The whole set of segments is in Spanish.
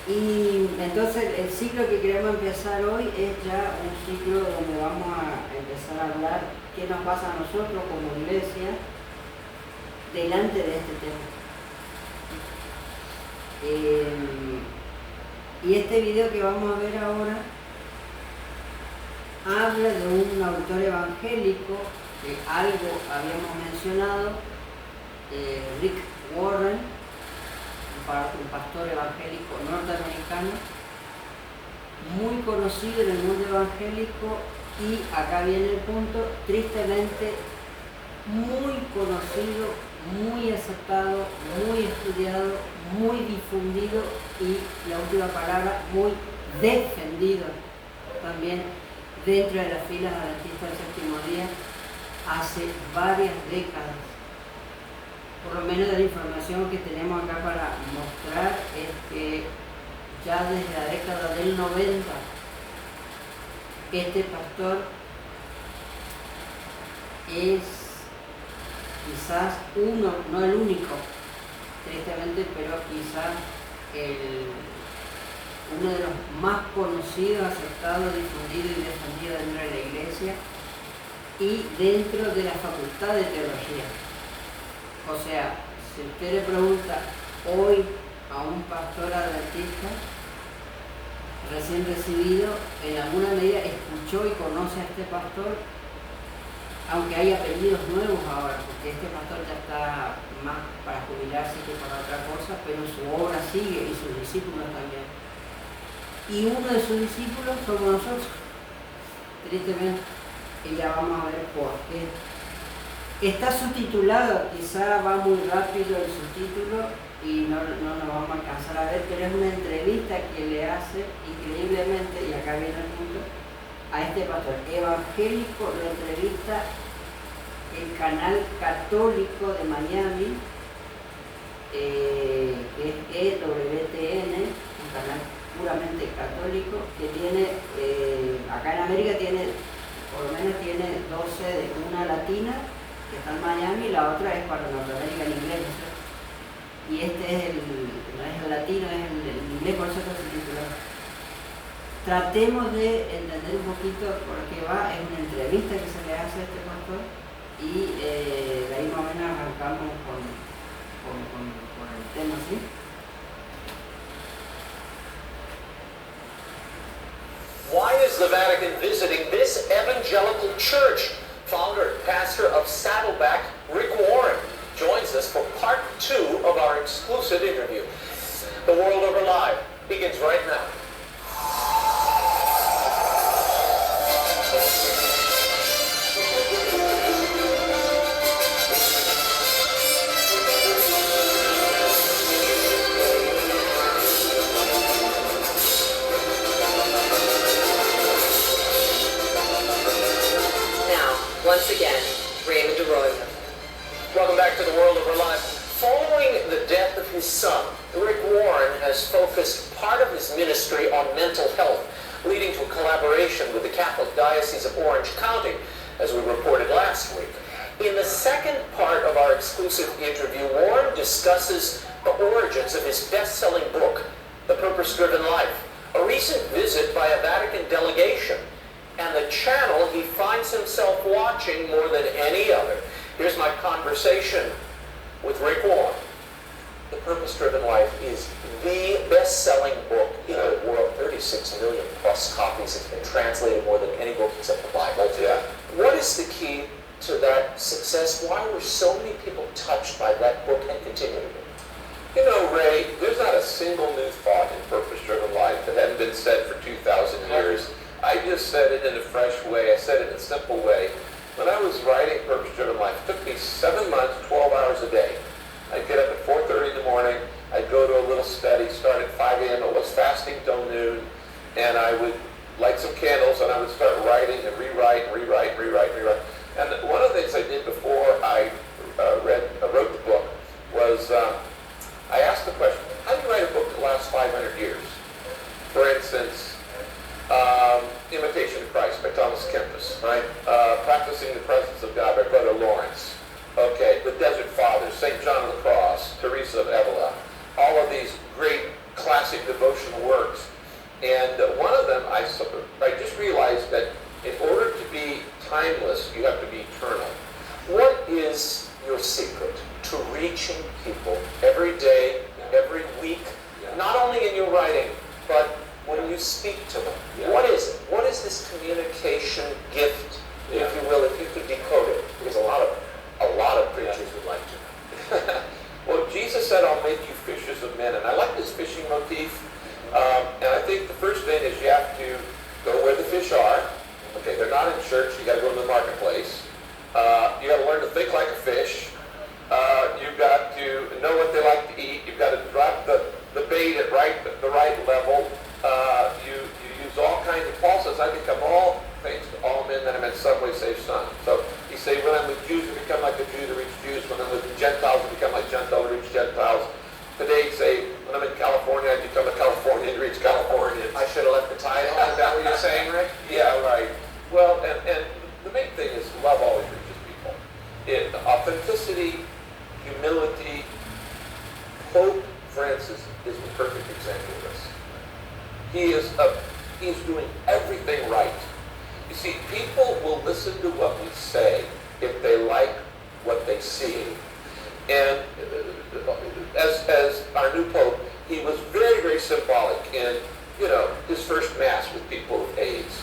Y entonces el ciclo que queremos empezar hoy es ya un ciclo donde vamos a empezar a hablar qué nos pasa a nosotros como iglesia delante de este tema. Y este video que vamos a ver ahora habla de un autor evangélico que algo habíamos mencionado, Rick Warren, un pastor evangélico norteamericano, muy conocido en el mundo evangélico y acá viene el punto, tristemente muy conocido, muy aceptado, muy estudiado, muy difundido y la última palabra, muy defendido también dentro de las filas adventistas del séptimo día hace varias décadas. Por lo menos de la información que tenemos acá para mostrar es que ya desde la década del 90 este pastor es quizás uno, no el único, tristemente, pero quizás uno de los más conocidos, aceptados, difundidos y defendidos dentro de la iglesia y dentro de la facultad de teología. O sea, si usted le pregunta hoy a un pastor adventista recién recibido, en alguna medida escuchó y conoce a este pastor, aunque hay apellidos nuevos ahora, porque este pastor ya está más para jubilarse que para otra cosa, pero su obra sigue y sus discípulos también. Y uno de sus discípulos somos nosotros, tristemente, y ya vamos a ver por qué. Está subtitulado, quizá va muy rápido el subtítulo y no nos vamos a alcanzar a ver, pero es una entrevista que le hace increíblemente, y acá viene el punto, a este pastor evangélico. Lo entrevista el canal católico de Miami, que es EWTN, un canal puramente católico, que tiene, acá en América tiene, por lo menos tiene 2 sedes, una latina, que está en Miami, y la otra es para Norteamérica en inglés, ¿no? Y este es no es el latino, es el inglés, por eso está subtitulado. Tratemos de entender un poquito por qué va, es una entrevista que se le hace a este pastor, y de ahí más o menos arrancamos con el tema, ¿sí? Why is the Vatican visiting this evangelical church? Founder and pastor of Saddleback, Rick Warren, joins us for part 2 of our exclusive interview. The World Over Live begins right now. Once again, Raymond DeRosa. Welcome back to the World Over Live. Following the death of his son, Rick Warren has focused part of his ministry on mental health, leading to a collaboration with the Catholic Diocese of Orange County, as we reported last week. In the second part of our exclusive interview, Warren discusses the origins of his best-selling book, The Purpose-Driven Life, a recent visit by a Vatican delegation, and the channel he finds himself watching more than any other. Here's my conversation with Rick Warren. The Purpose-Driven Life is the best-selling book in the world. 36 million plus copies. It's been translated more than any book except the Bible. Yeah. What is the key to that success? Why were so many people touched by that book and continue to be? You know, Ray, there's not a single new thought in Purpose-Driven Life that hadn't been said for 2,000 years. I just said it in a fresh way. I said it in a simple way. When I was writing Purpose-Driven Life, it took me 7 months, 12 hours a day. I'd get up at 4:30 in the morning. I'd go to a little study, start at 5 a.m. I was fasting till noon, and I would light some candles, and I would start writing and rewrite. And one of the things I did before I wrote the book was I asked the question, how do you write a book that lasts 500 years? For instance, Imitation of Christ by Thomas Kempis, right? Practicing the Presence of God by Brother Lawrence. Okay, The Desert Fathers, St. John of the Cross, Teresa of Avila. All of these great classic devotional works. And one of them, I just realized that in order to be timeless, you have to be eternal. What is your secret to reaching people every day, every week, not only in your writing, but when you speak to them? Yeah. What is it? What is this communication gift, if you will, if you could decode it? Because a lot of preachers would like to know. Well, Jesus said, I'll make you fishers of men. And I like this fishing motif. And I think the first thing is you have to go where the fish are. Okay, they're not in church. You got to go to the marketplace. You got to learn to think like a fish. You've got to know what they like to eat. You've got to drop the bait at the right level. You use all kinds of, Paul says, I become all things to all men that I'm in some way save some. So he says, when I'm with Jews, I become like a Jew to reach Jews. When I'm with Gentiles, I become like Gentile to reach Gentiles. Today he'd say, when I'm in California, I become a Californian to reach Californians. I should have left the tie on. Is that what you're saying, Rick? Yeah, right. Well, and the main thing is love always reaches people. Authenticity, humility. Pope Francis is the perfect example of this. He's doing everything right. You see, people will listen to what we say if they like what they see. And as our new Pope, he was very, very symbolic in, his first Mass with people with AIDS,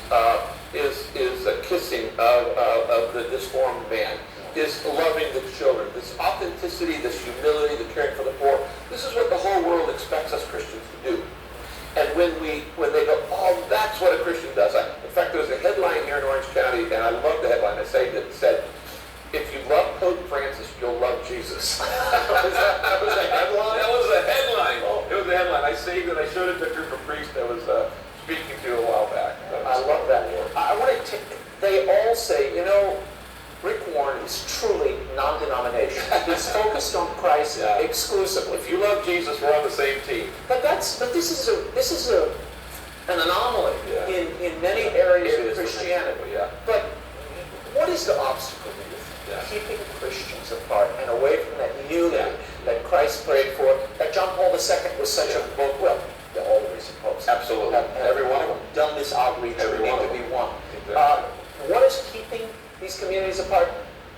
is a kissing of the disformed man, is loving the children, this authenticity, this humility, the caring for the poor. This is what the whole world expects us Christians to do. And when they go, oh, that's what a Christian does. In fact, there was a headline here in Orange County, and I love the headline. I saved it. It said, if you love Pope Francis, you'll love Jesus. that was a headline? That was a headline. Oh. It was a headline. I saved it. I showed it to a group of priests I was speaking to a while back. I love that. I want to they all say, Rick Warren is truly non-denominational. He's focused on Christ exclusively. If you love Jesus, we're on the same team. But this is an anomaly in many areas of Christianity. Yeah. But what is the obstacle to keeping Christians apart and away from that unity that Christ prayed for, that John Paul II was such a book? Well, all the recent popes. Absolutely. Every one of them done this outreach. We need to be one. Exactly. What is keeping these communities apart,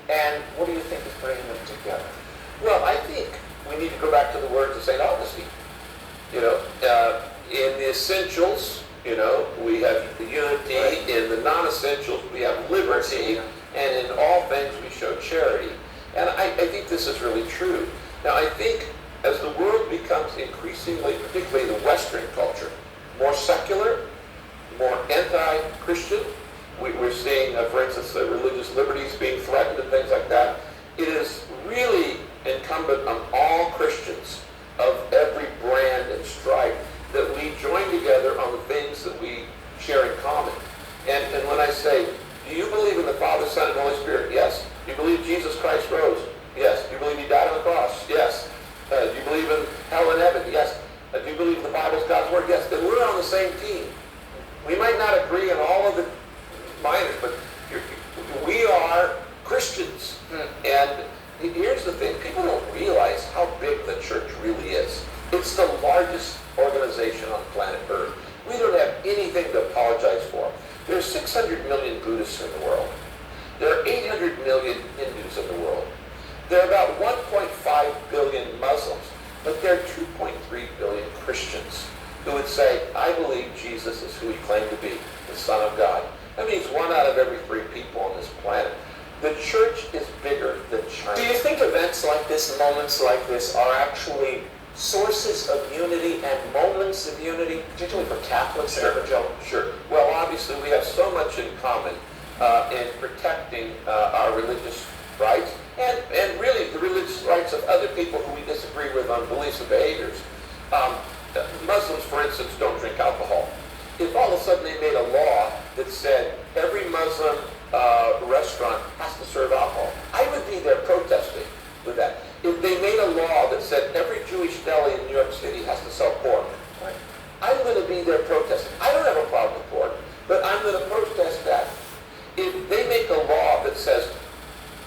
and what do you think is bringing them together? Well, I think we need to go back to the words of St. Augustine. In the essentials, we have the unity. Right. In the non-essentials, we have liberty. And in all things, we show charity. And I think this is really true. Now, I think as the world becomes increasingly, particularly the Western culture, more secular, more anti-Christian, we're seeing, for instance, religious liberties being threatened and things like that. It is really incumbent on all Christians of every brand and stripe that we join together on the things that we share in common. And when I say, do you believe in the Father, Son, and Holy Spirit? Yes. Do you believe Jesus Christ rose? Yes. Do you believe he died on the cross? Yes. Do you believe in hell and heaven? Yes. Do you believe the Bible is God's Word? Yes. Then we're on the same team. We might not agree on all of the minors, but we are Christians. And here's the thing. People don't realize how big the church really is. It's the largest organization on planet Earth. We don't have anything to apologize for. There are 600 million Buddhists in the world. There are 800 million Hindus in the world. There are about 1.5 billion Muslims, but there are 2.3 billion Christians who would say, I believe Jesus is who he claimed to be, the Son of God. That means 1 out of every 3 people on this planet. The church is bigger than China. Do you think events like this, moments like this, are actually sources of unity and moments of unity, particularly for Catholics and evangelicals? Sure. Well, obviously, we have so much in common in protecting our religious rights and really the religious rights of other people who we disagree with on beliefs and behaviors. Muslims, for instance, don't drink alcohol. If all of a sudden they made a law that said every Muslim restaurant has to serve alcohol, I would be there protesting with that. If they made a law that said every Jewish deli in New York City has to sell pork, I'm going to be there protesting. I don't have a problem with pork, but I'm going to protest that. If they make a law that says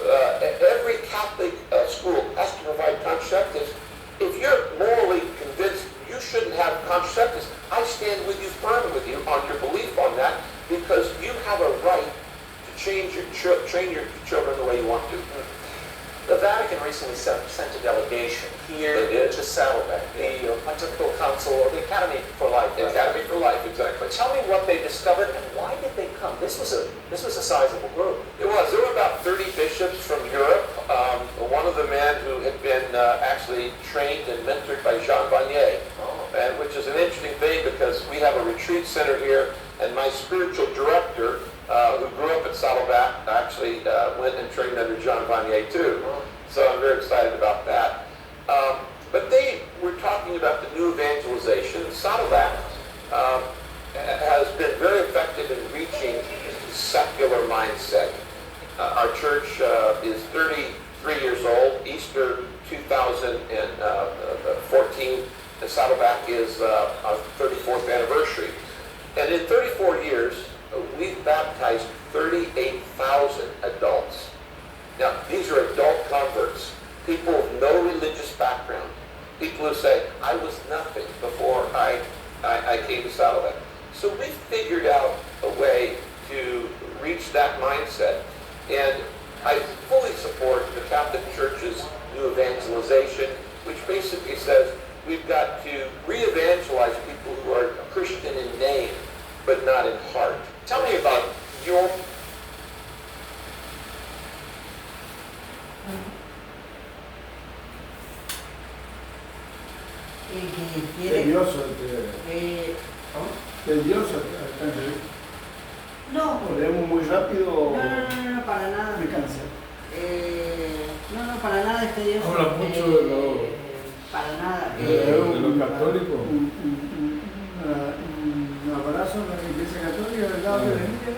every Catholic school has to provide contraceptives, if you're morally convinced you shouldn't have contraceptives. I stand with you, firm with you on your belief on that, because you have a right to train your children the way you want to. The Vatican recently sent a delegation here to Saddleback, the Pontifical Council, or the Academy for Life. The Academy for Life, exactly. Tell me what they discovered and why did they come? This was a sizable group. It was. There were about 30 bishops from Europe. One of the men who had been actually trained and mentored by Jean Vanier, and which is an interesting thing because we have a retreat center here, and my spiritual director, who grew up at Saddleback, actually went and trained under John Vanier too. So I'm very excited about that. But they were talking about the new evangelization. Saddleback has been very effective in reaching the secular mindset. Our church is 33 years old. Easter 2014, and Saddleback is our 34th anniversary. And in 34 years, we've baptized 38,000 adults. Now, these are adult converts, people with no religious background, people who say, I was nothing before I came to Saddleback. So we figured out a way to reach that mindset, and I fully support the Catholic Church's new evangelization, which basically says we've got to re-evangelize people who are Christian in name, but not in heart. Tell me about your... Tedioso, ¿Cómo? tedioso. No, ¿O leemos muy rápido o no, para nada. me cansa? No, para nada es tedioso. Habla mucho de lo... Para nada. de lo católico. Un abrazo a la Iglesia Católica del lado de la India.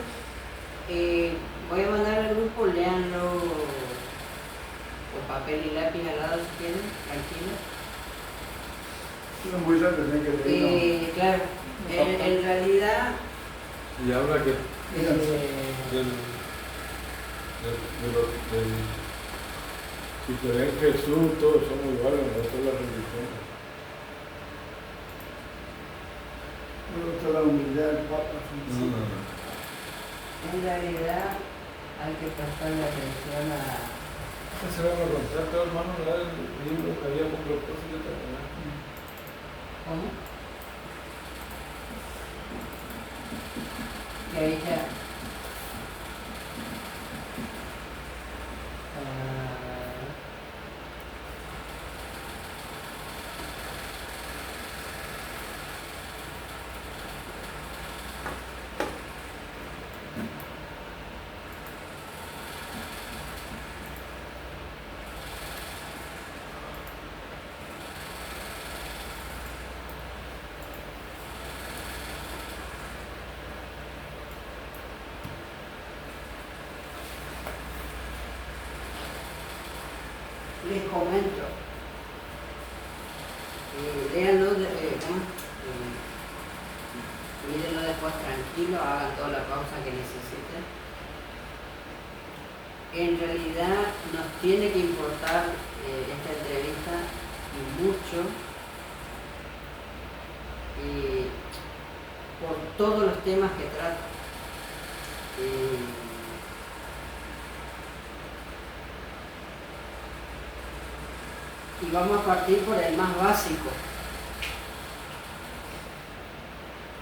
Voy a mandar al grupo, léanlo con papel y lápiz al lado si quieren, tranquilo. No muy rápido, tienen que leerlo. Claro, en realidad... Y habla que del si creen Jesús, todos somos iguales, nosotros las religiones. Me gusta la humildad del Papa. No. En realidad hay que prestarle atención a... Se van a contar todo, hermano, el libro que había con propósito también. ¿Cómo? Y ahí ya... Les comento, léanlo, mírenlo después tranquilo, hagan toda la pausa que necesiten. En realidad nos tiene que importar esta entrevista y mucho por todos los temas que trata. Y vamos a partir por el más básico.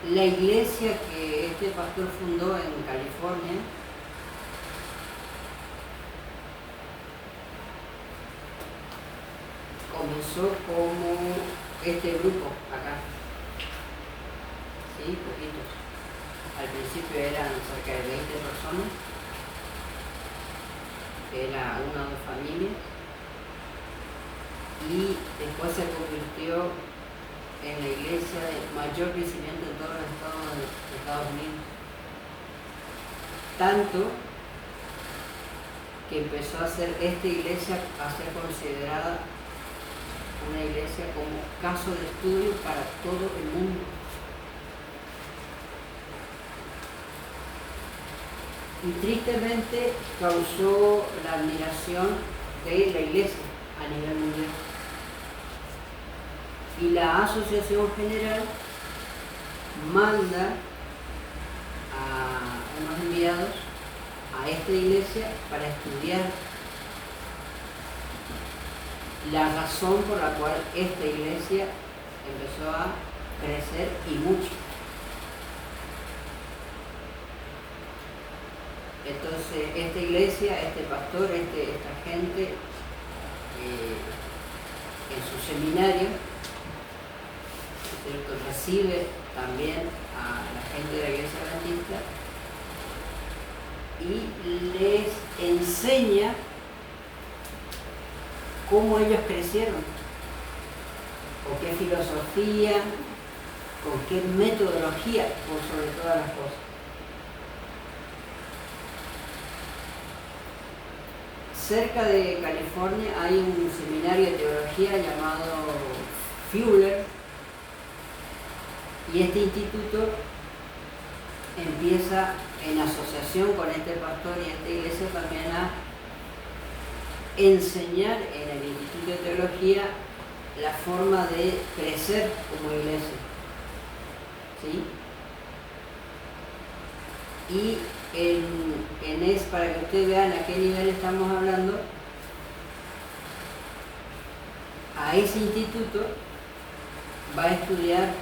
La iglesia que este pastor fundó en California comenzó como este grupo acá. Sí, poquitos. Al principio eran cerca de 20 personas. Era una o dos familias. Y después se convirtió en la iglesia de mayor crecimiento en todos los estados de Estados Unidos. Tanto que empezó a ser esta iglesia a ser considerada una iglesia como caso de estudio para todo el mundo. Y tristemente causó la admiración de la iglesia a nivel mundial. Y la Asociación General manda a unos enviados a esta iglesia para estudiar la razón por la cual esta iglesia empezó a crecer y mucho. Entonces, esta iglesia, este pastor, esta gente, en su seminario, ¿cierto?, recibe también a la gente de la iglesia adventista y les enseña cómo ellos crecieron, con qué filosofía, con qué metodología, por sobre todas las cosas. Cerca de California hay un seminario de teología llamado Fuller, y este instituto empieza en asociación con este pastor y esta iglesia también a enseñar en el Instituto de Teología la forma de crecer como iglesia, ¿sí? Y para que ustedes vean a qué nivel estamos hablando, a ese instituto va a estudiar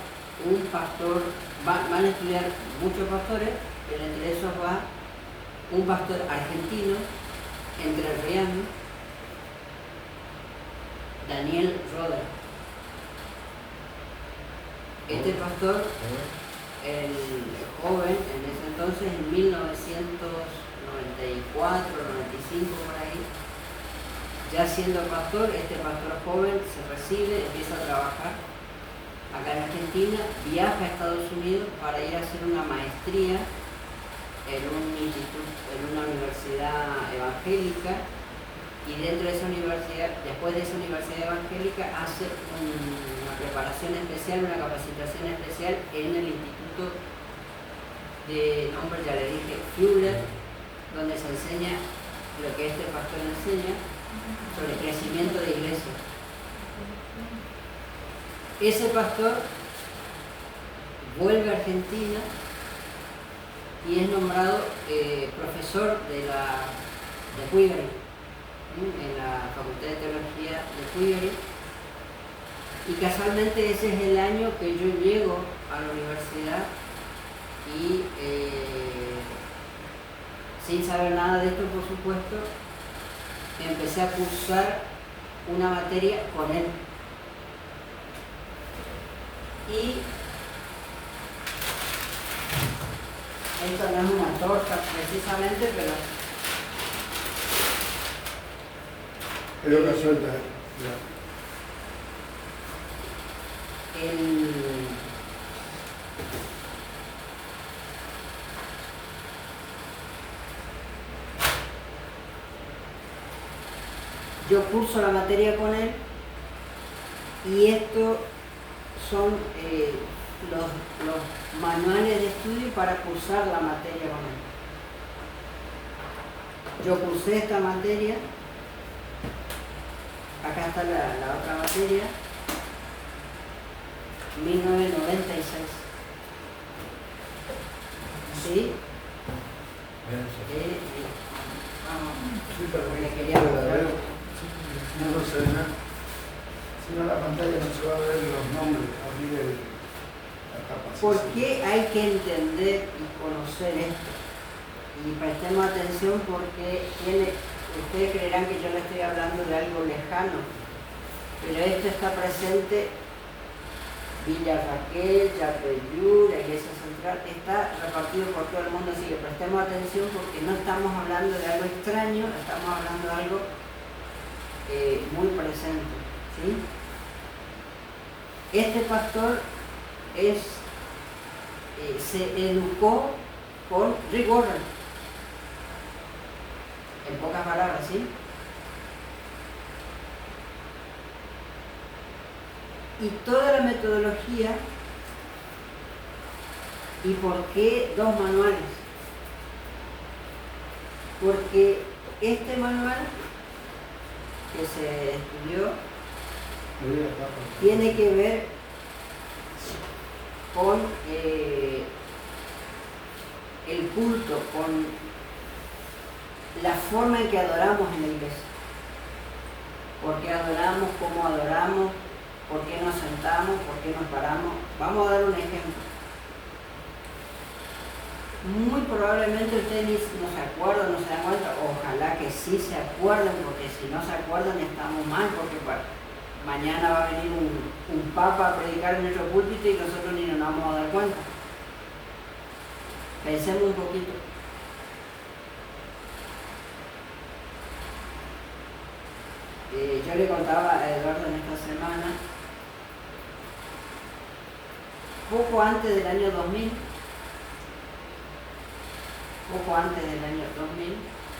un pastor, van a estudiar muchos pastores, pero entre esos va un pastor argentino, entrerriano, Daniel Roder. Este pastor, el joven, en ese entonces, en 1994, 95 por ahí, ya siendo pastor, este pastor joven se recibe, empieza a trabajar acá en Argentina, viaja a Estados Unidos para ir a hacer una maestría en un instituto, en una universidad evangélica, y dentro de esa universidad, después de esa universidad evangélica, hace una preparación especial, una capacitación especial en el instituto de nombre, ya le dije, Fuller, donde se enseña lo que este pastor enseña sobre crecimiento de iglesia. Ese pastor vuelve a Argentina y es nombrado profesor de Puigari, en la Facultad de Teología de Puigari, y casualmente ese es el año que yo llego a la universidad y sin saber nada de esto, por supuesto, empecé a cursar una materia con él. Y esto no es una torta precisamente, pero Creo que suelta. yo curso la materia con él, y estos son los manuales de estudio para cursar la materia con él. Yo cursé esta materia, acá está la otra materia, 1996. ¿Sí? Vamos, Sí, pero le quería mostrar. no se ve nada. Si no, la pantalla no se va a ver los nombres, abrir la capa. ¿Por qué hay que entender y conocer esto? Y prestemos atención porque ustedes creerán que yo le estoy hablando de algo lejano, pero esto está presente. Villa Raquel, Yapeyú, la Iglesia Central, está repartido por todo el mundo, así que prestemos atención porque no estamos hablando de algo extraño, estamos hablando de algo muy presente, ¿sí? Este pastor se educó con Rick Warren, en pocas palabras, ¿sí? Y toda la metodología. ¿Y por qué dos manuales? Porque este manual que se estudió tiene que ver con el culto, con la forma en que adoramos en la iglesia. ¿Por qué adoramos? ¿Cómo adoramos? ¿Por qué nos sentamos? ¿Por qué nos paramos? Vamos a dar un ejemplo. Muy probablemente ustedes no se acuerdan, no se dan cuenta, ojalá que sí se acuerden, porque si no se acuerdan estamos mal, porque mañana va a venir un papa a predicar en nuestro púlpito y nosotros ni nos vamos a dar cuenta. Pensemos un poquito. Yo le contaba a Eduardo en esta semana, poco antes del año 2000,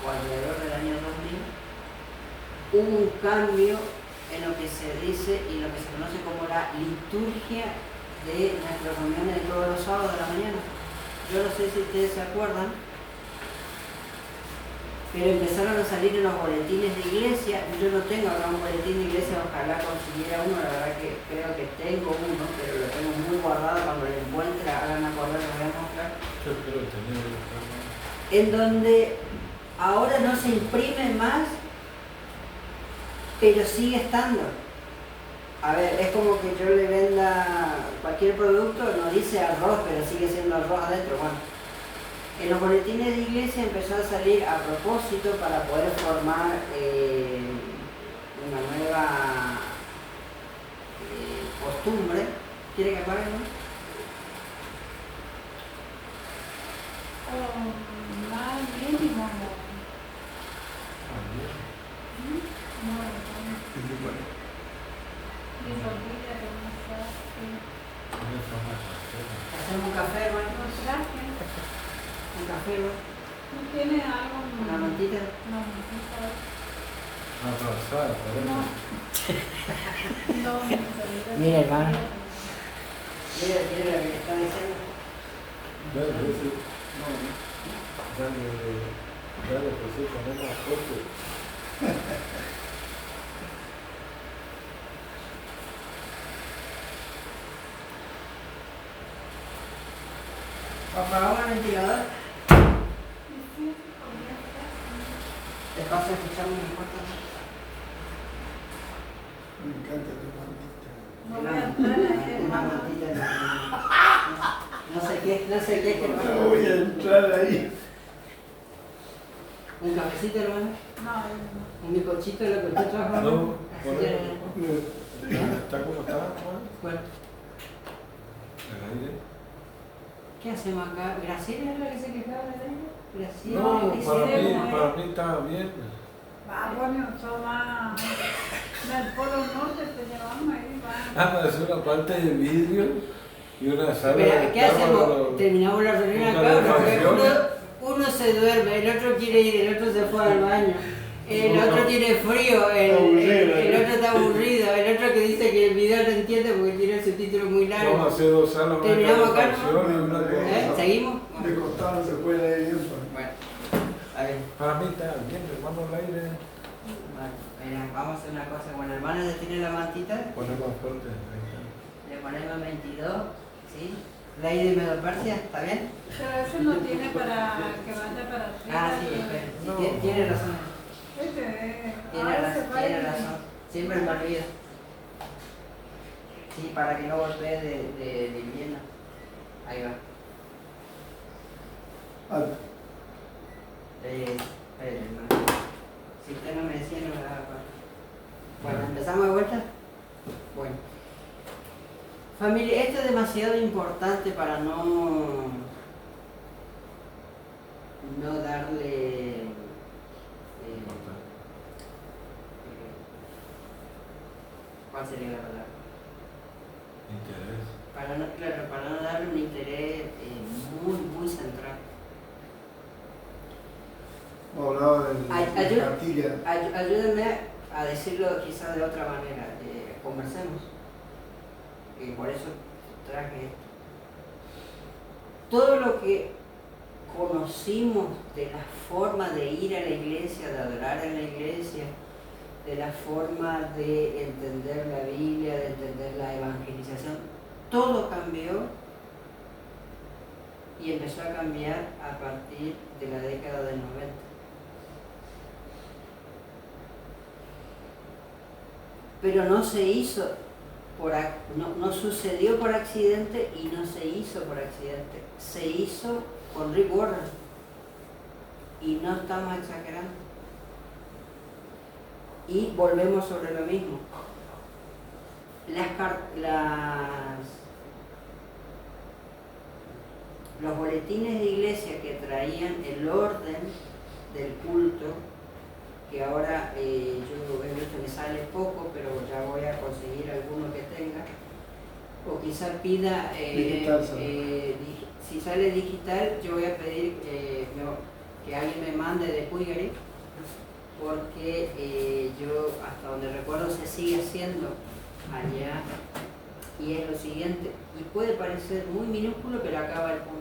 o alrededor del año 2000, hubo un cambio en lo que se dice y lo que se conoce como la liturgia de nuestras reuniones de todos los sábados de la mañana. Yo no sé si ustedes se acuerdan, pero empezaron a salir en los boletines de iglesia. Yo no tengo ahora un boletín de iglesia, ojalá consiguiera uno, la verdad que creo que tengo uno, pero lo tengo muy guardado, cuando lo encuentre, hagan acordar, lo voy a mostrar. Yo creo que tenía que buscarlo. En donde ahora no se imprime más, pero sigue estando. A ver, es como que yo le venda cualquier producto, no dice arroz, pero sigue siendo arroz adentro. Bueno, en los boletines de iglesia empezó a salir a propósito para poder formar una nueva costumbre. ¿Quiere que apague, no? Más mínimo, no. Hacemos un café, hermano. Un café, ¿no? ¿No tiene algo? Una mantita. No, no. Atrasada, No. Mira, hermano. Mira lo que le está diciendo. Dale, pues sí, poner más fuerte. ¿Apagamos el ventilador? ¿Te pasa escuchando mi puerta? Me encanta tu mantita. No voy a entrar ahí, Una hermano. mantita. No sé qué que No voy a entrar ahí. ¿Un cafecito, hermano? No, ¿Un bizcochito lo que usted trajo? No, Así por que- ¿Está como está, Juan? Bueno, El aire. ¿qué hacemos acá? ¿Graciela es la que se quejaba de ella? Graciela, No, Graciela. para mí estaba bien. va, bueno, son más del Polo Norte, te llevamos ahí, va. Ah, para hacer una parte de vidrio y una sala Espera, ¿qué hacemos? cámara. Terminamos la reunión Una acá, porque calefacción. uno se duerme, el otro quiere ir, el otro se fue al baño, el otro tiene frío, el otro está aburrido, el otro que dice que el video no entiende porque tiene el subtítulo muy Vamos a largo. hacer dos salas, una Terminamos acá, calefacción y una cosa. ¿Seguimos? De costado no se puede ir bien. Bueno, a ver. Para mí está bien, hermano, el aire. Bueno, mira, vamos a hacer una cosa. Bueno, hermano, ya tiene la mantita. Poner más fuerte. Ahí está. Le ponemos 22, ¿sí? Ley de Medopersia, ¿está bien? Pero eso no tiene para que vaya para arriba. Ah, sí, espera. Sí, No. tiene razón. Tiene Ahora razón. Siempre me olvido. Sí, para que no golpee de vivienda. Ahí va. Alto. Espera, hermano. Si usted no me decía, no me daba cuenta. Bueno, ¿empezamos de vuelta? Bueno. Familia, esto es demasiado importante para no darle ¿cuál sería la palabra? Interés. Para no darle un interés muy central. Hablaba de Ayuda. la cartilla. Ayúdenme a decirlo quizás de otra manera. Conversemos. Y por eso traje esto. Todo lo que conocimos de la forma de ir a la iglesia, de adorar en la iglesia, de la forma de entender la Biblia, de entender la evangelización, todo cambió y empezó a cambiar a partir de la década del 90. Pero no se hizo, no sucedió por accidente y no se hizo por accidente. Se hizo con Rick Warren y no estamos exagerando. Y volvemos sobre lo mismo. Los boletines de iglesia que traían el orden del culto, que ahora yo he visto que sale poco, pero ya voy a conseguir alguno que tenga, o quizás pida, si sale digital, yo voy a pedir que alguien me mande de Puigari, porque yo hasta donde recuerdo se sigue haciendo allá, y es lo siguiente, y puede parecer muy minúsculo, pero acaba el punto.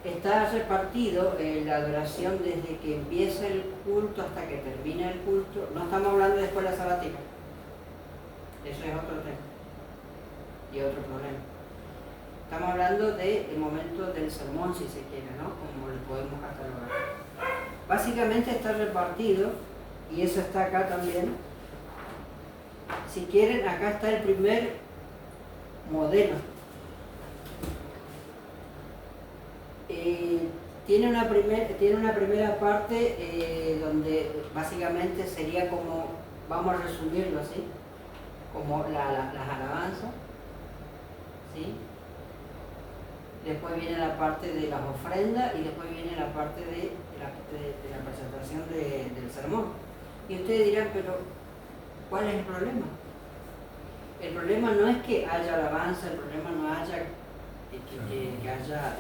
Está repartido la adoración desde que empieza el culto hasta que termina el culto. No estamos hablando de escuela sabática, eso es otro tema y otro problema. Estamos hablando del momento del sermón, si se quiere, ¿no? Como lo podemos catalogar. Básicamente está repartido, y eso está acá también. Si quieren, acá está el primer modelo. Tiene una primera parte donde básicamente sería como, vamos a resumirlo así, como las alabanzas, ¿sí? Después viene la parte de las ofrendas y después viene la parte de la presentación del sermón. Y ustedes dirán, pero ¿cuál es el problema? El problema no es que haya alabanza, el problema no haya que haya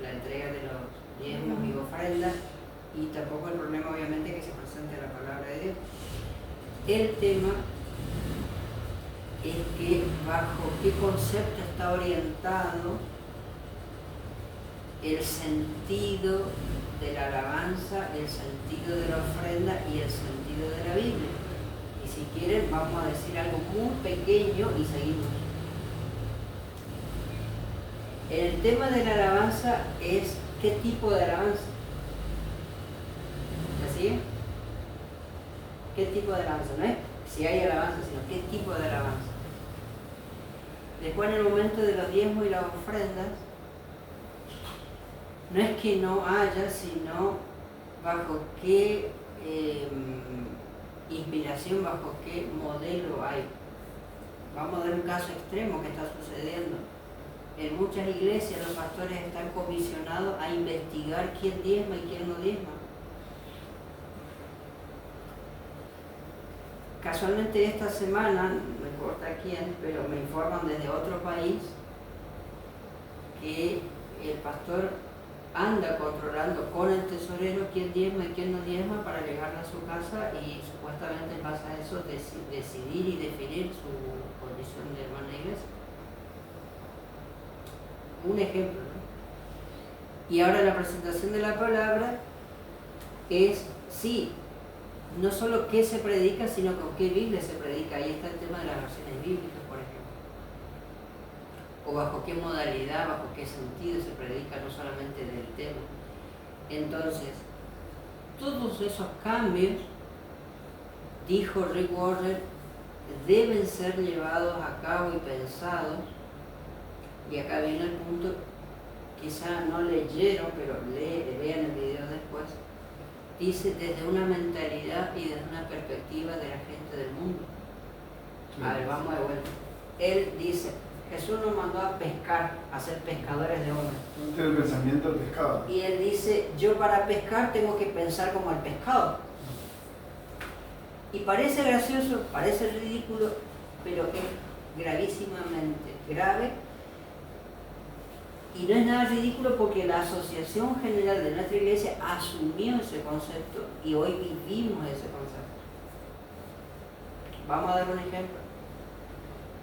la entrega de los diezmos y ofrendas, y tampoco el problema obviamente que se presente la palabra de Dios. El tema es que bajo qué concepto está orientado el sentido de la alabanza, el sentido de la ofrenda y el sentido de la Biblia. Y si quieren vamos a decir algo muy pequeño y seguimos. El tema de la alabanza es qué tipo de alabanza. ¿Me sigue? ¿Qué tipo de alabanza? No es si hay alabanza, sino qué tipo de alabanza. Después, en el momento de los diezmos y las ofrendas, no es que no haya, sino bajo qué inspiración, bajo qué modelo hay. Vamos a dar un caso extremo que está sucediendo. En muchas iglesias los pastores están comisionados a investigar quién diezma y quién no diezma. Casualmente esta semana, no importa quién, pero me informan desde otro país que el pastor anda controlando con el tesorero quién diezma y quién no diezma para llegar a su casa y supuestamente en base a eso decidir y definir su condición de hermana iglesia. Un ejemplo, ¿no? Y ahora la presentación de la palabra es, sí, no solo qué se predica, sino con qué Biblia se predica. Ahí está el tema de las versiones bíblicas, por ejemplo. O bajo qué modalidad, bajo qué sentido se predica, no solamente del tema. Entonces, todos esos cambios, dijo Rick Warren, deben ser llevados a cabo y pensados. Y acá viene el punto, quizá no leyeron, pero vean el video después. Dice desde una mentalidad y desde una perspectiva de la gente del mundo. A ver, vamos de vuelta. Él dice, Jesús nos mandó a pescar, a ser pescadores de hombres. No tiene el pensamiento del pescado. Y él dice, yo para pescar tengo que pensar como el pescado. Y parece gracioso, parece ridículo, pero es gravísimamente grave. Y no es nada ridículo porque la Asociación General de nuestra Iglesia asumió ese concepto y hoy vivimos ese concepto. Vamos a dar un ejemplo.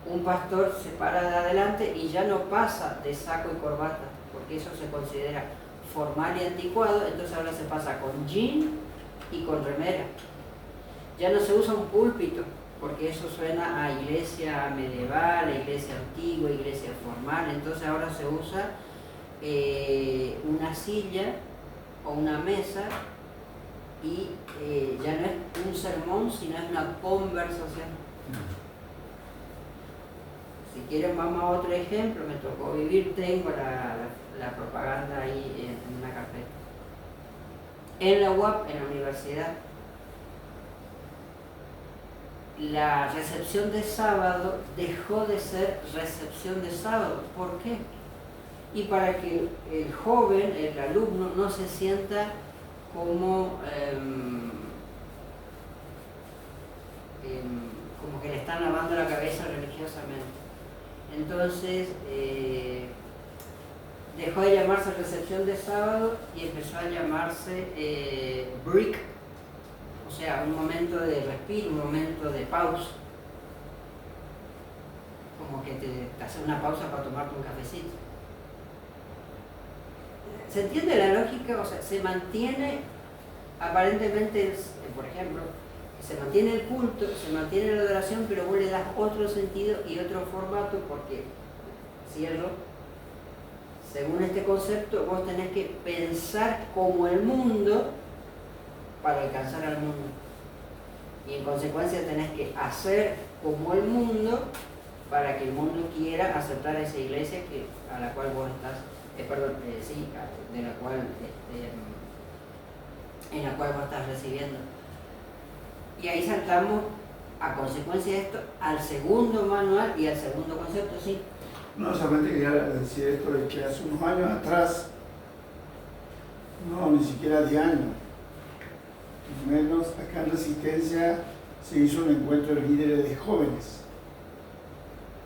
Un pastor se para de adelante y ya no pasa de saco y corbata, porque eso se considera formal y anticuado, entonces ahora se pasa con jean y con remera. Ya no se usa un púlpito, porque eso suena a iglesia medieval, a iglesia antigua, iglesia formal. Entonces ahora se usa una silla o una mesa y ya no es un sermón, sino es una conversación. Si quieren vamos a otro ejemplo, me tocó vivir, tengo la propaganda ahí en una carpeta. En la UAP, en la universidad, la recepción de sábado dejó de ser recepción de sábado. ¿Por qué? Y para que el joven, el alumno, no se sienta como que le están lavando la cabeza religiosamente. Entonces dejó de llamarse recepción de sábado y empezó a llamarse break, o sea, un momento de respiro, un momento de pausa, como que te hace una pausa para tomarte un cafecito. ¿Se entiende la lógica? O sea, se mantiene aparentemente, por ejemplo, se mantiene el culto, se mantiene la adoración, pero vos le das otro sentido y otro formato porque, cierro, según este concepto, vos tenés que pensar como el mundo para alcanzar al mundo. Y en consecuencia tenés que hacer como el mundo para que el mundo quiera aceptar esa iglesia a la cual vos estás, de la cual, en la cual vos estás recibiendo. Y ahí saltamos, a consecuencia de esto, al segundo manual y al segundo concepto, sí. No, solamente quería decir esto de que hace unos años atrás, no, ni siquiera 10 años, menos acá en Resistencia se hizo un encuentro de líderes de jóvenes,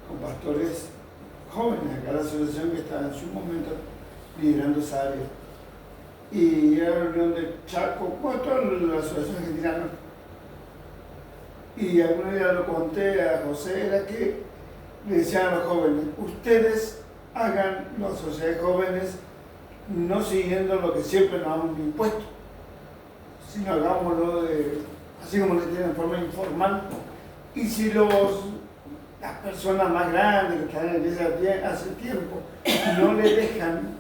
con pastores jóvenes, acá la asociación que estaba en su momento liderando esa área. Y era una reunión de Chaco, bueno, toda la asociación argentina, ¿no? Y alguna vez lo conté a José, era que le decían a los jóvenes, ustedes hagan las sociedades jóvenes no siguiendo lo que siempre nos han impuesto, sino hagámoslo así como le tienen en forma informal. Y si las personas más grandes que están en la iglesia hace tiempo no le dejan,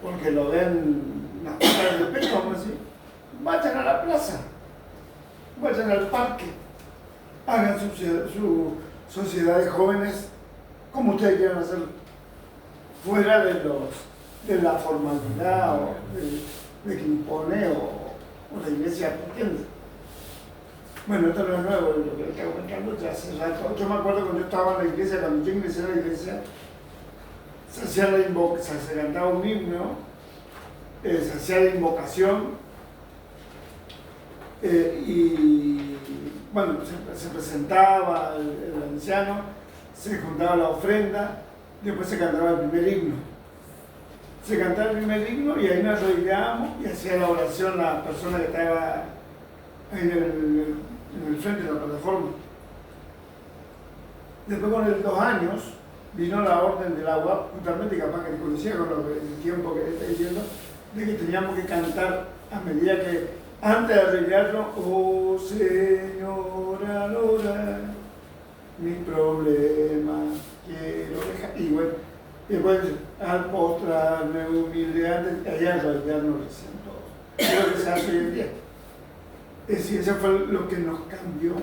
porque lo ven una falta de respeto, vamos a decir, vayan a la plaza, vayan al parque, hagan su sociedad de jóvenes como ustedes quieran hacer, fuera de la formalidad o de que impone o la iglesia pretende. Bueno, esto no es nuevo, lo que le estaba comentando ya hace rato. Yo me acuerdo cuando yo estaba en la iglesia, cuando yo ingresé a la iglesia, se cantaba un himno, se hacía la invocación, y bueno, se presentaba el anciano, se juntaba la ofrenda, después se cantaba el primer himno. Se cantaba el primer himno y ahí nos arrodillábamos y hacía la oración la persona que estaba en el frente de la plataforma. Después con 2 años vino la orden del agua, justamente capaz que conocía con el tiempo que le está diciendo, de que teníamos que cantar a medida que antes de arreglarlo, oh Señor, ahora mi problema quiero dejar. Y bueno, después al postrarme humilde antes, allá arreglarnos recién todo. Creo que se hace hoy en día. Es decir, eso fue lo que nos cambió,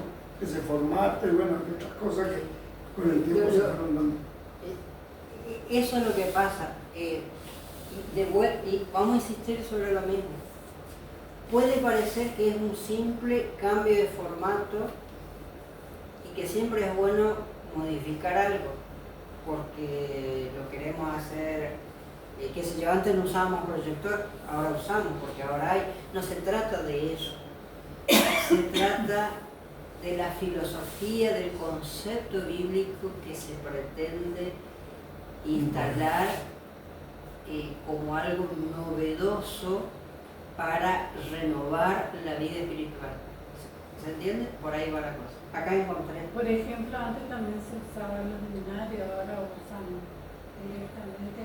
ese formato y bueno, otras cosas que con el tiempo se fueron dando. Eso es lo que pasa. Y vamos a insistir sobre lo mismo. Puede parecer que es un simple cambio de formato y que siempre es bueno modificar algo porque lo queremos hacer, que si yo antes no usábamos proyector, ahora usamos porque ahora hay. No se trata de eso, se trata de la filosofía, del concepto bíblico que se pretende instalar como algo novedoso para renovar la vida espiritual. ¿Se entiende? Por ahí va la cosa. Acá encontré. Por ejemplo, antes también se usaban los luminarios, ahora usan directamente.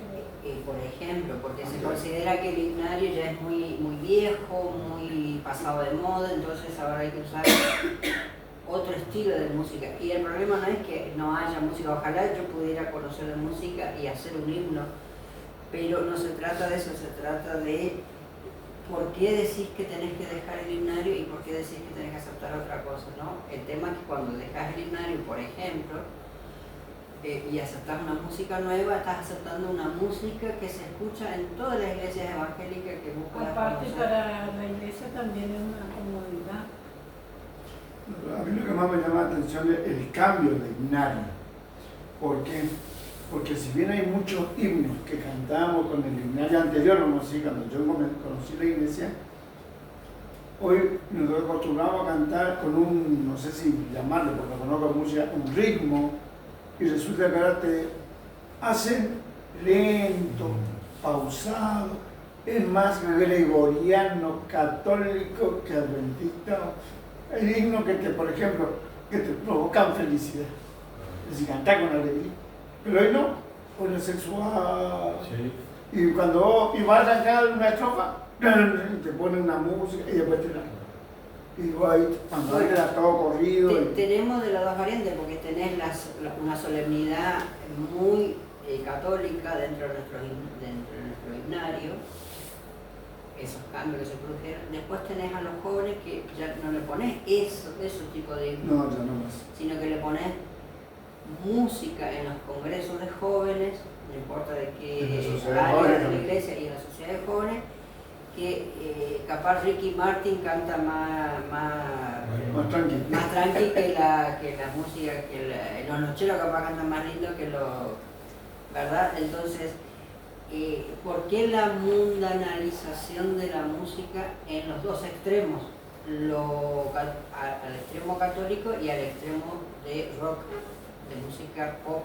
Por ejemplo, porque se considera que el himnario ya es muy viejo, muy pasado de moda, entonces ahora hay que usar otro estilo de música. Y el problema no es que no haya música, ojalá yo pudiera conocer de música y hacer un himno, pero no se trata de eso, se trata de por qué decís que tenés que dejar el himnario y por qué decís que tenés que aceptar otra cosa, ¿no? El tema es que cuando dejas el himnario, por ejemplo, y aceptas una música nueva, estás aceptando una música que se escucha en todas las iglesias evangélicas que buscan la Aparte famosa. para la iglesia también es una comodidad. A mí lo que más me llama la atención es el cambio de himnario. ¿Por qué? Porque si bien hay muchos himnos que cantábamos con el himnario anterior, vamos a decir, cuando yo conocí la iglesia, hoy nos acostumbramos a cantar con un, no sé si llamarlo, porque no conozco música, un ritmo, y resulta que ahora te hacen lento, pausado, es más gregoriano, católico que adventista. Hay himnos que por ejemplo, que te provocan felicidad, es decir, cantar con alegría, pero hoy no, hoy es sexual. Sí. Y cuando vas a arrancar una estrofa, te ponen una música y después te la... Y ahí, cuando hay todo corrido. Tenemos de las dos variantes, porque tenés una solemnidad muy católica dentro de nuestro himnario, esos cambios que se produjeron. Después tenés a los jóvenes que ya no le pones esos tipos de himnos, No, ya no más. sino que le pones música en los congresos de jóvenes, no importa de En la qué sociedad de área jóvenes de la también. iglesia y en la sociedad de jóvenes, que capaz Ricky Martin canta Más tranquilo. más tranqui que la música, los nocheros capaz cantan más lindo que ¿verdad? Entonces, ¿por qué la mundanalización de la música en los dos extremos? Al extremo católico y al extremo de rock, de música pop.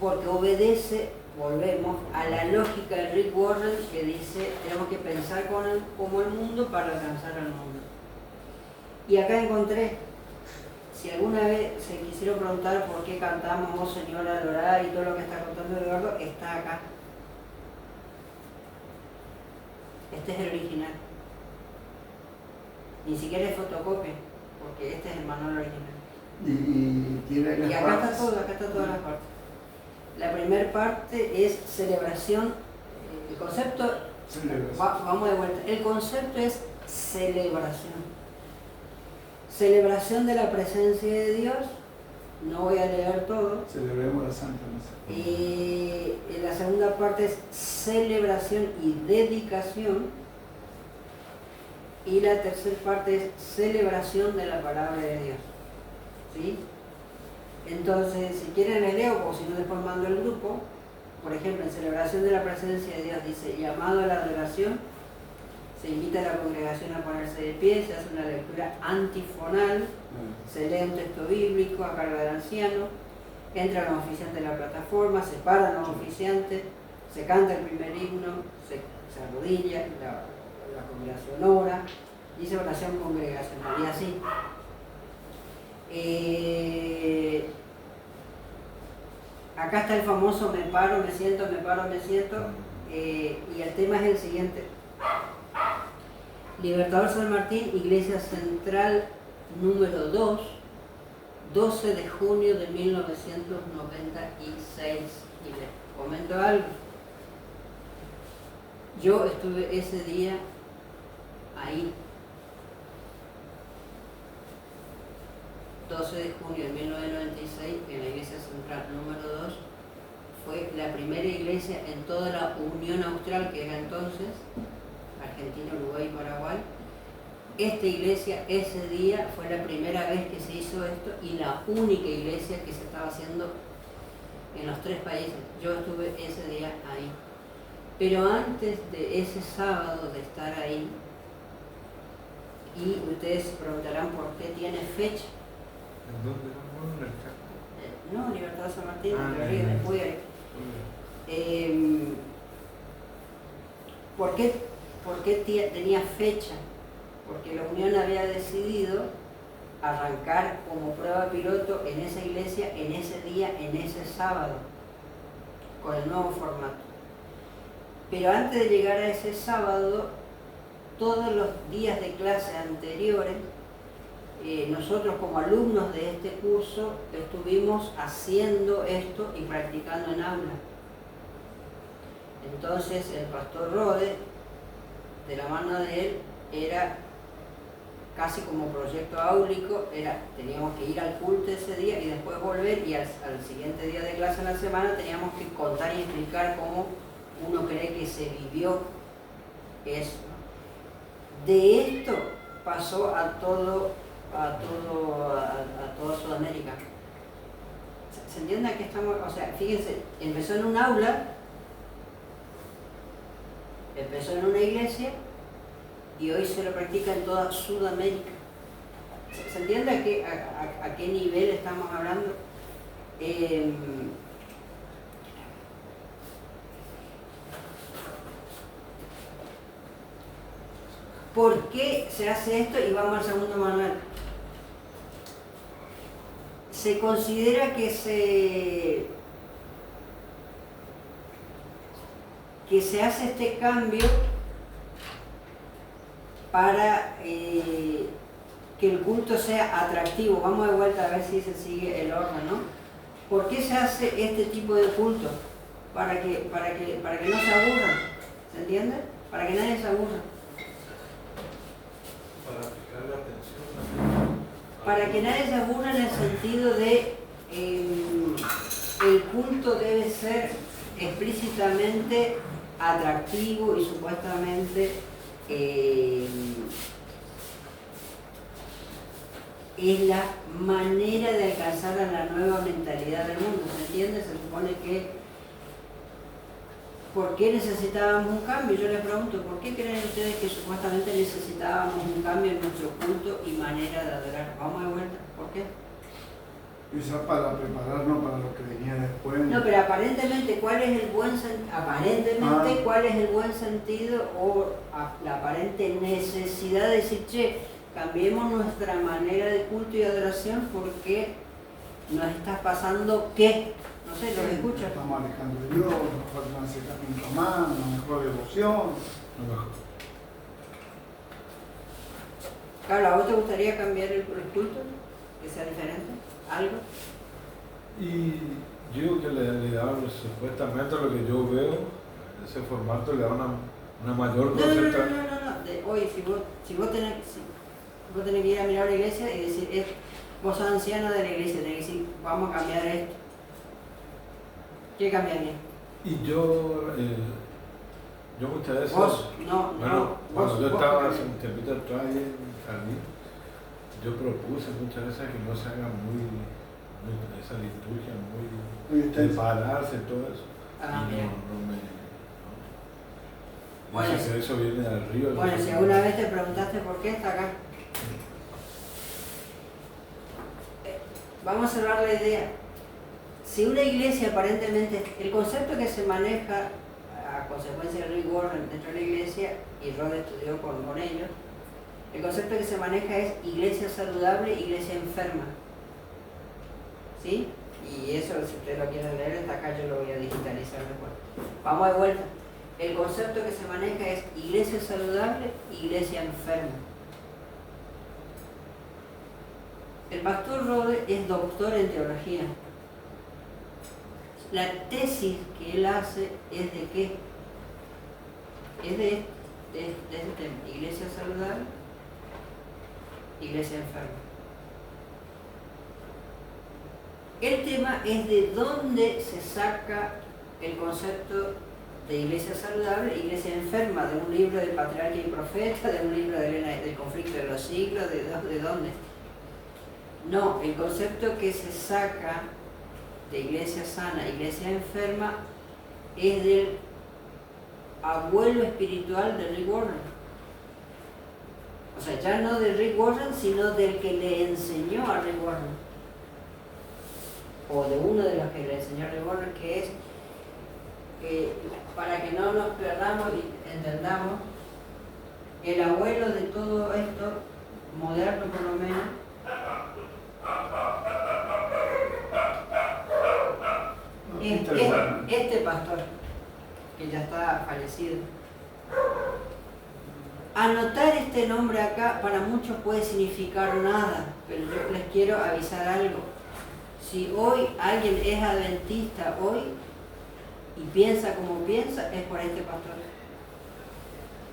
Porque obedece, volvemos, a la lógica de Rick Warren, que dice tenemos que pensar como el mundo para alcanzar al mundo. Y acá encontré, si alguna vez se quisieron preguntar por qué cantamos Oh Señora Adorada y todo lo que está contando Eduardo, está acá. Este es el original. Ni siquiera es fotocopia, porque este es el manual original. Y tiene las Y acá partes. está todo, acá está todas las partes. La primera parte es celebración. El concepto, Celebración. vamos de vuelta. El concepto es celebración. Celebración de la presencia de Dios. No voy a leer todo. Celebremos la Santa Misa. Y la segunda parte es celebración y dedicación. Y la tercera parte es celebración de la palabra de Dios. ¿Sí? Entonces, si quieren les leo, o si no después mando el grupo. Por ejemplo, en celebración de la presencia de Dios dice, llamado a la adoración, se invita a la congregación a ponerse de pie, se hace una lectura antifonal, se lee un texto bíblico a cargo del anciano, entran los oficiantes de la plataforma, se paran los oficiantes, se canta el primer himno, se arrodilla, la congregación ora, dice oración congregacional y así. Acá está el famoso me paro, me siento, y el tema es el siguiente. Libertador San Martín, Iglesia Central número 2, 12 de junio de 1996. Y les comento algo. Yo estuve ese día ahí. 12 de junio de 1996, en la Iglesia Central número 2, fue la primera iglesia en toda la Unión Austral que era entonces, Argentina, Uruguay y Paraguay. Esta iglesia ese día fue la primera vez que se hizo esto y la única iglesia que se estaba haciendo en los 3 países. Yo estuve ese día ahí. Pero antes de ese sábado de estar ahí, y ustedes se preguntarán por qué tiene fecha. ¿En dónde? ¿En el Chaco? No, Libertador San Martín, Ah, Entre Ríos, después ahí. ¿Por qué tenía fecha? Porque la Unión había decidido arrancar como prueba piloto en esa iglesia, en ese día, en ese sábado, con el nuevo formato. Pero antes de llegar a ese sábado, todos los días de clase anteriores nosotros como alumnos de este curso estuvimos haciendo esto y practicando en aula. Entonces el pastor Rode, de la mano de él, era casi como proyecto áulico, teníamos que ir al culto ese día y después volver, y al siguiente día de clase en la semana teníamos que contar y explicar cómo uno cree que se vivió eso. De esto pasó a toda Sudamérica. ¿Se entiende que estamos? O sea, fíjense, empezó en un aula, empezó en una iglesia y hoy se lo practica en toda Sudamérica. ¿Se entiende a qué nivel estamos hablando? ¿Por qué se hace esto? Y vamos al segundo manual. Se considera que se hace este cambio para que el culto sea atractivo. Vamos de vuelta a ver si se sigue el orden, ¿no? ¿Por qué se hace este tipo de culto? Para que no se aburran, ¿se entiende? Para que nadie se aburra. Para fijar la atención. Para que nadie se aburra en el sentido de el culto debe ser explícitamente atractivo y supuestamente es la manera de alcanzar a la nueva mentalidad del mundo, ¿se entiende? Se supone que ¿por qué necesitábamos un cambio? Yo les pregunto, ¿por qué creen ustedes que supuestamente necesitábamos un cambio en nuestro culto y manera de adorar? Vamos de vuelta, ¿por qué? Quizás para prepararnos para lo que venía después. No, pero aparentemente, ¿cuál es el buen sentido o la aparente necesidad de decir, che, cambiemos nuestra manera de culto y adoración porque nos está pasando qué? No sé, ¿lo escuchas? Estamos alejando de Dios, nos falta un acercamiento más, una mejor devoción. Carlos, ¿a vos te gustaría cambiar el culto? ¿Que sea diferente? ¿Algo? Y yo digo que le da, supuestamente lo que yo veo, ese formato le da una mayor concentración. No. Oye, si vos tenés que ir a mirar a la iglesia y decir, vos sos anciano de la iglesia, tenés que decir, vamos a cambiar esto. ¿Qué cambiaría? Y yo muchas veces, cuando yo estaba hace un tiempito atrás ahí en jardín, yo propuse muchas veces que no se haga muy esa liturgia, muy de pararse, todo eso. Bueno, sé que eso viene del río. Bueno, si alguna vez te preguntaste por qué está acá. Vamos a cerrar la idea. Si una iglesia aparentemente, el concepto que se maneja a consecuencia de Rick Warren dentro de la iglesia, y Rod estudió con ellos, el concepto que se maneja es iglesia saludable, iglesia enferma. ¿Sí? Y eso, si ustedes lo quieren leer, está acá, yo lo voy a digitalizar después. Vamos de vuelta. El concepto que se maneja es iglesia saludable, iglesia enferma. El pastor Rode es doctor en teología. La tesis que él hace es de qué? Es de este tema, iglesia saludable, iglesia enferma. El tema es de dónde se saca el concepto de iglesia saludable e iglesia enferma, de un libro de Patriarca y Profeta, de un libro de Elena del Conflicto de los Siglos, ¿de dónde? No, el concepto que se saca de iglesia sana, iglesia enferma, es del abuelo espiritual de Rick Warren. O sea, ya no de Rick Warren, sino del que le enseñó a Rick Warren. O de uno de los que le enseñó a Rick Warren, que es, para que no nos perdamos y entendamos, el abuelo de todo esto, moderno por lo menos, es este pastor, que ya está fallecido. Anotar este nombre acá para muchos puede significar nada, pero yo les quiero avisar algo. Si hoy alguien es adventista hoy y piensa como piensa, es por este pastor.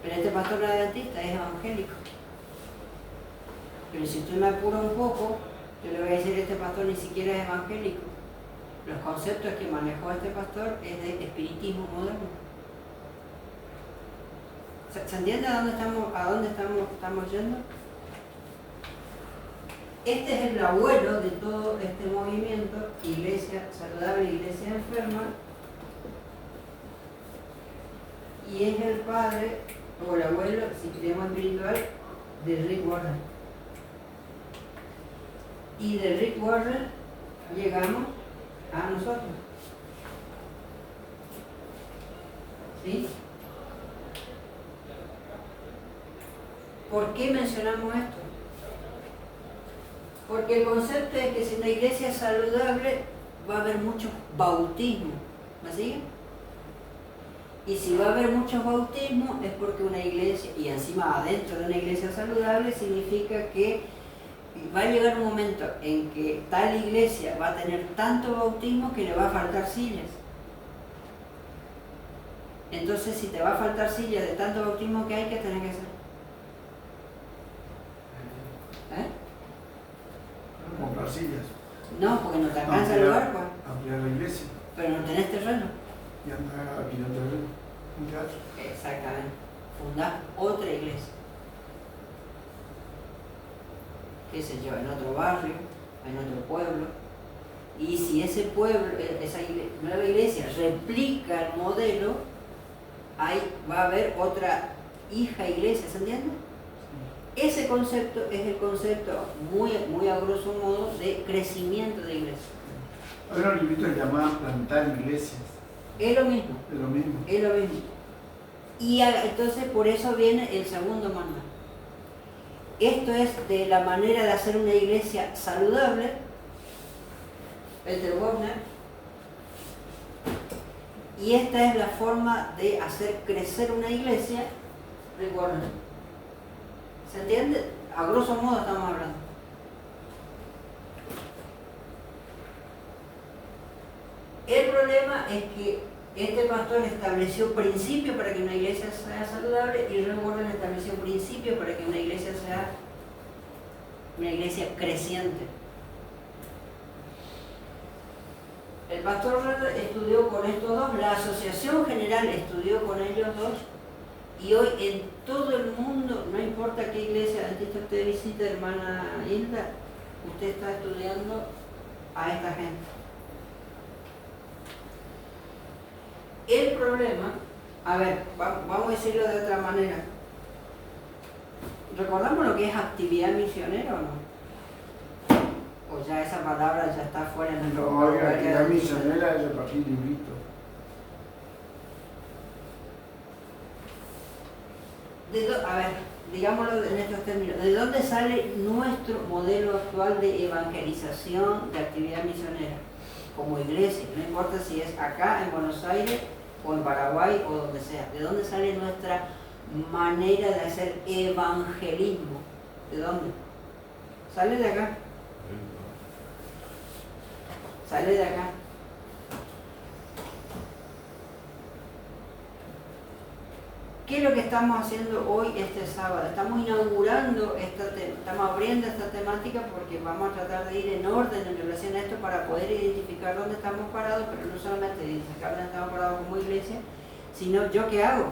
Pero este pastor no es adventista, es evangélico. Pero si usted me apura un poco, yo le voy a decir, este pastor ni siquiera es evangélico. Los conceptos que manejó este pastor es de espiritismo moderno. ¿Se entiende a dónde estamos yendo? Este es el abuelo de todo este movimiento, iglesia saludable, iglesia enferma, y es el padre o el abuelo, si queremos espiritual, de Rick Warren. Y de Rick Warren llegamos a nosotros. ¿Sí? ¿Por qué mencionamos esto? Porque el concepto es que si una iglesia es saludable va a haber muchos bautismos. ¿Me siguen? Y si va a haber muchos bautismos es porque una iglesia, y encima adentro de una iglesia saludable, significa que va a llegar un momento en que tal iglesia va a tener tanto bautismo que le va a faltar sillas. Entonces, si te va a faltar sillas de tanto bautismo que hay, ¿qué tenés que hacer? Comprar sillas. No, porque no te alcanza el lugar, pues. Ampliar la iglesia. Pero no tenés terreno. Y andar aquí no terreno. Un teatro. Exactamente. Fundar otra iglesia. Qué sé yo, en otro barrio, en otro pueblo. Y si ese pueblo, esa nueva iglesia replica el modelo, ahí va a haber otra hija iglesia, ¿se entiende? Ese concepto es el concepto muy a grosso modo de crecimiento de iglesia. Hay unos libritos que llaman plantar iglesias. Es lo mismo. Es lo mismo. Es lo mismo. Y entonces por eso viene el segundo manual. Esto es de la manera de hacer una iglesia saludable. Peter Wagner. Y esta es la forma de hacer crecer una iglesia. Rick Warren. ¿Se entiende? A grosso modo estamos hablando. El problema es que este pastor estableció principios para que una iglesia sea saludable y Rick Warren estableció principios para que una iglesia sea una iglesia creciente. El pastor estudió con estos dos, la Asociación General estudió con ellos dos, y hoy en todo el mundo, no importa qué iglesia adventista usted visita, hermana Hilda, usted está estudiando a esta gente. El problema, a ver, vamos a decirlo de otra manera. ¿Recordamos lo que es actividad misionera o no? O ya esa palabra ya está fuera en el vocabulario. No, actividad misionera es repartir libritos. A ver, digámoslo en estos términos, ¿de dónde sale nuestro modelo actual de evangelización de actividad misionera? Como iglesia, no importa si es acá en Buenos Aires o en Paraguay o donde sea. ¿De dónde sale nuestra manera de hacer evangelismo? ¿De dónde? Sale de acá. Sale de acá. ¿Qué es lo que estamos haciendo hoy, este sábado? Estamos inaugurando, estamos abriendo esta temática porque vamos a tratar de ir en orden en relación a esto para poder identificar dónde estamos parados, pero no solamente identificar dónde estamos parados como iglesia, sino yo qué hago.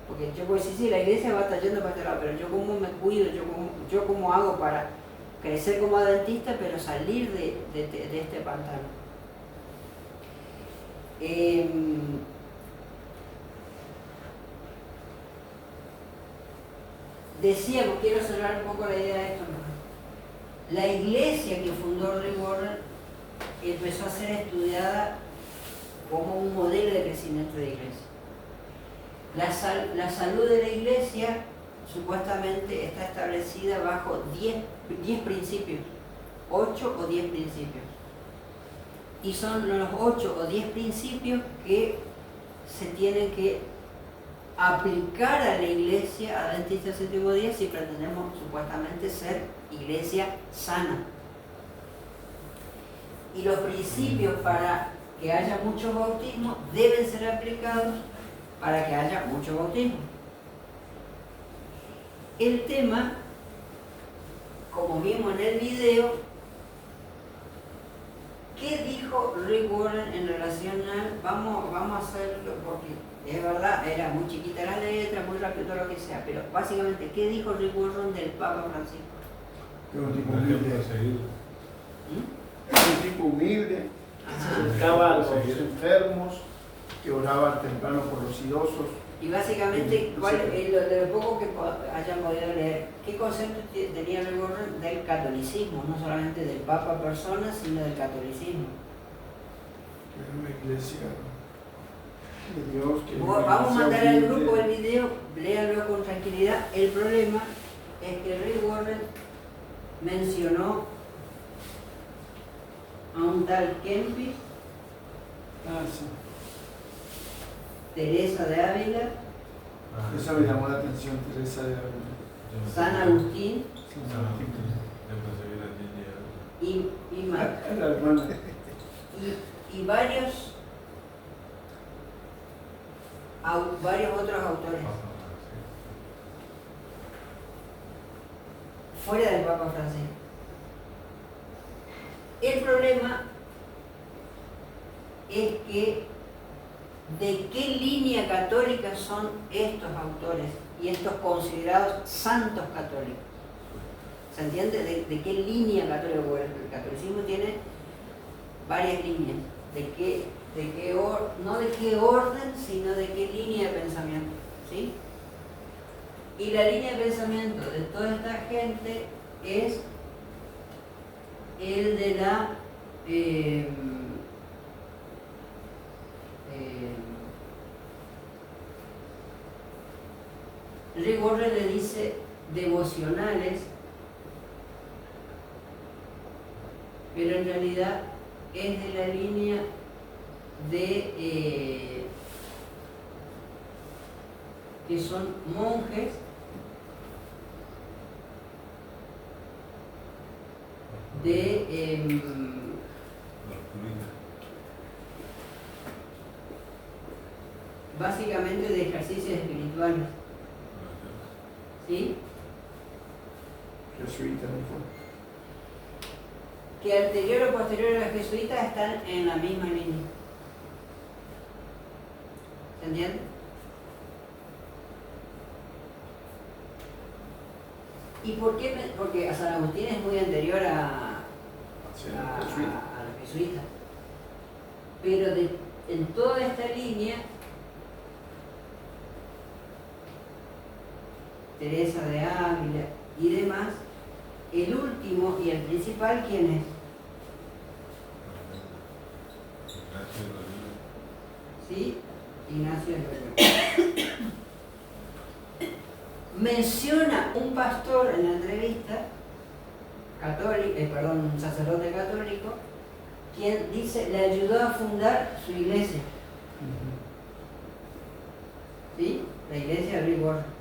Porque yo puedo decir, sí, la iglesia va a estar yendo para este lado, pero yo cómo me cuido, yo cómo hago para crecer como adventista, pero salir de este pantano. Decíamos, quiero cerrar un poco la idea de esto, ¿no? La iglesia que fundó Rick Warren empezó a ser estudiada como un modelo de crecimiento de iglesia. La salud de la iglesia supuestamente está establecida bajo 10 principios, 8 o 10 principios. Y son los 8 o 10 principios que se tienen que aplicar a la iglesia adventista del séptimo día si pretendemos supuestamente ser iglesia sana. Y los principios para que haya muchos bautismos deben ser aplicados para que haya muchos bautismos. El tema, como vimos en el video, ¿qué dijo Rick Warren en relación a, vamos a hacerlo porque es verdad, era muy chiquita la letra, muy rápido todo lo que sea, pero básicamente, ¿qué dijo Rick Warren del Papa Francisco? Que es un tipo humilde. Es un tipo humilde, se acercaba a los enfermos, que oraba temprano por los idosos. Y básicamente, de lo poco que hayan podido leer, ¿qué concepto tenía Rick Warren del catolicismo? No solamente del Papa persona, sino del catolicismo. Que era una iglesia de Dios. Vamos a mandar al grupo el video, léanlo con tranquilidad. El problema es que Rick Warren mencionó a un tal Kempis, Sí. Teresa de Ávila, Eso me llamó la atención, Teresa de Ávila. San Agustín y La hermana. y varios otros autores fuera del Papa Francisco. El problema es que de qué línea católica son estos autores y estos considerados santos católicos. ¿Se entiende? ¿De qué línea católica? Porque el catolicismo tiene varias líneas. No de qué orden, sino de qué línea de pensamiento. ¿Sí? Y la línea de pensamiento de toda esta gente es el de la Rick Warren le dice devocionales, pero en realidad es de la línea de que son monjes de básicamente de ejercicios espirituales. ¿Sí? Jesuita, ¿no fue? Que anterior o posterior a los jesuitas están en la misma línea. ¿Se entiende? ¿Y por qué? Porque a San Agustín es muy anterior a los jesuitas. Pero en toda esta línea, Teresa de Ávila y demás, el último y el principal, ¿quién es? ¿Sí? Ignacio de Loyola. Menciona un pastor en la entrevista, un sacerdote católico, quien dice le ayudó a fundar su iglesia. ¿Sí? La iglesia de Rick Warren.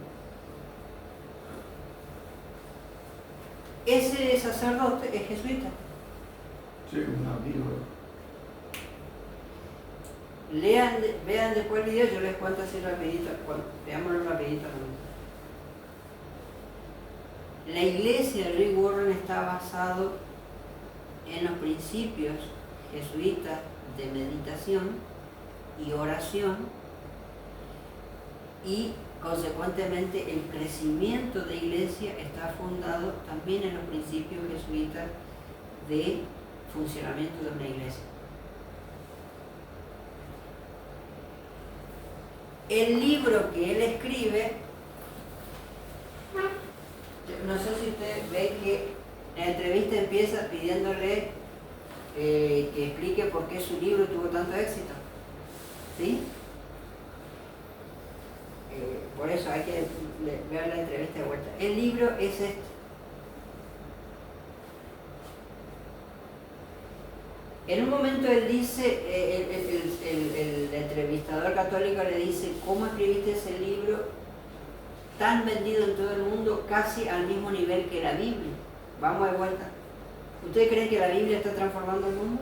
Ese sacerdote es jesuita. Sí, un amigo. Vean después el video, yo les cuento así rapidito, veámoslo rapidito. La iglesia de Rick Warren está basado en los principios jesuitas de meditación y oración, y consecuentemente el crecimiento de iglesia está fundado también en los principios jesuitas de funcionamiento de una iglesia. El libro que él escribe, no sé si usted ve que la entrevista empieza pidiéndole que explique por qué su libro tuvo tanto éxito. ¿Sí? Por eso hay que ver la entrevista de vuelta. El libro es este. En un momento él dice, el entrevistador católico le dice, ¿cómo escribiste ese libro tan vendido en todo el mundo, casi al mismo nivel que la Biblia? Vamos de vuelta. ¿Ustedes creen que la Biblia está transformando el mundo?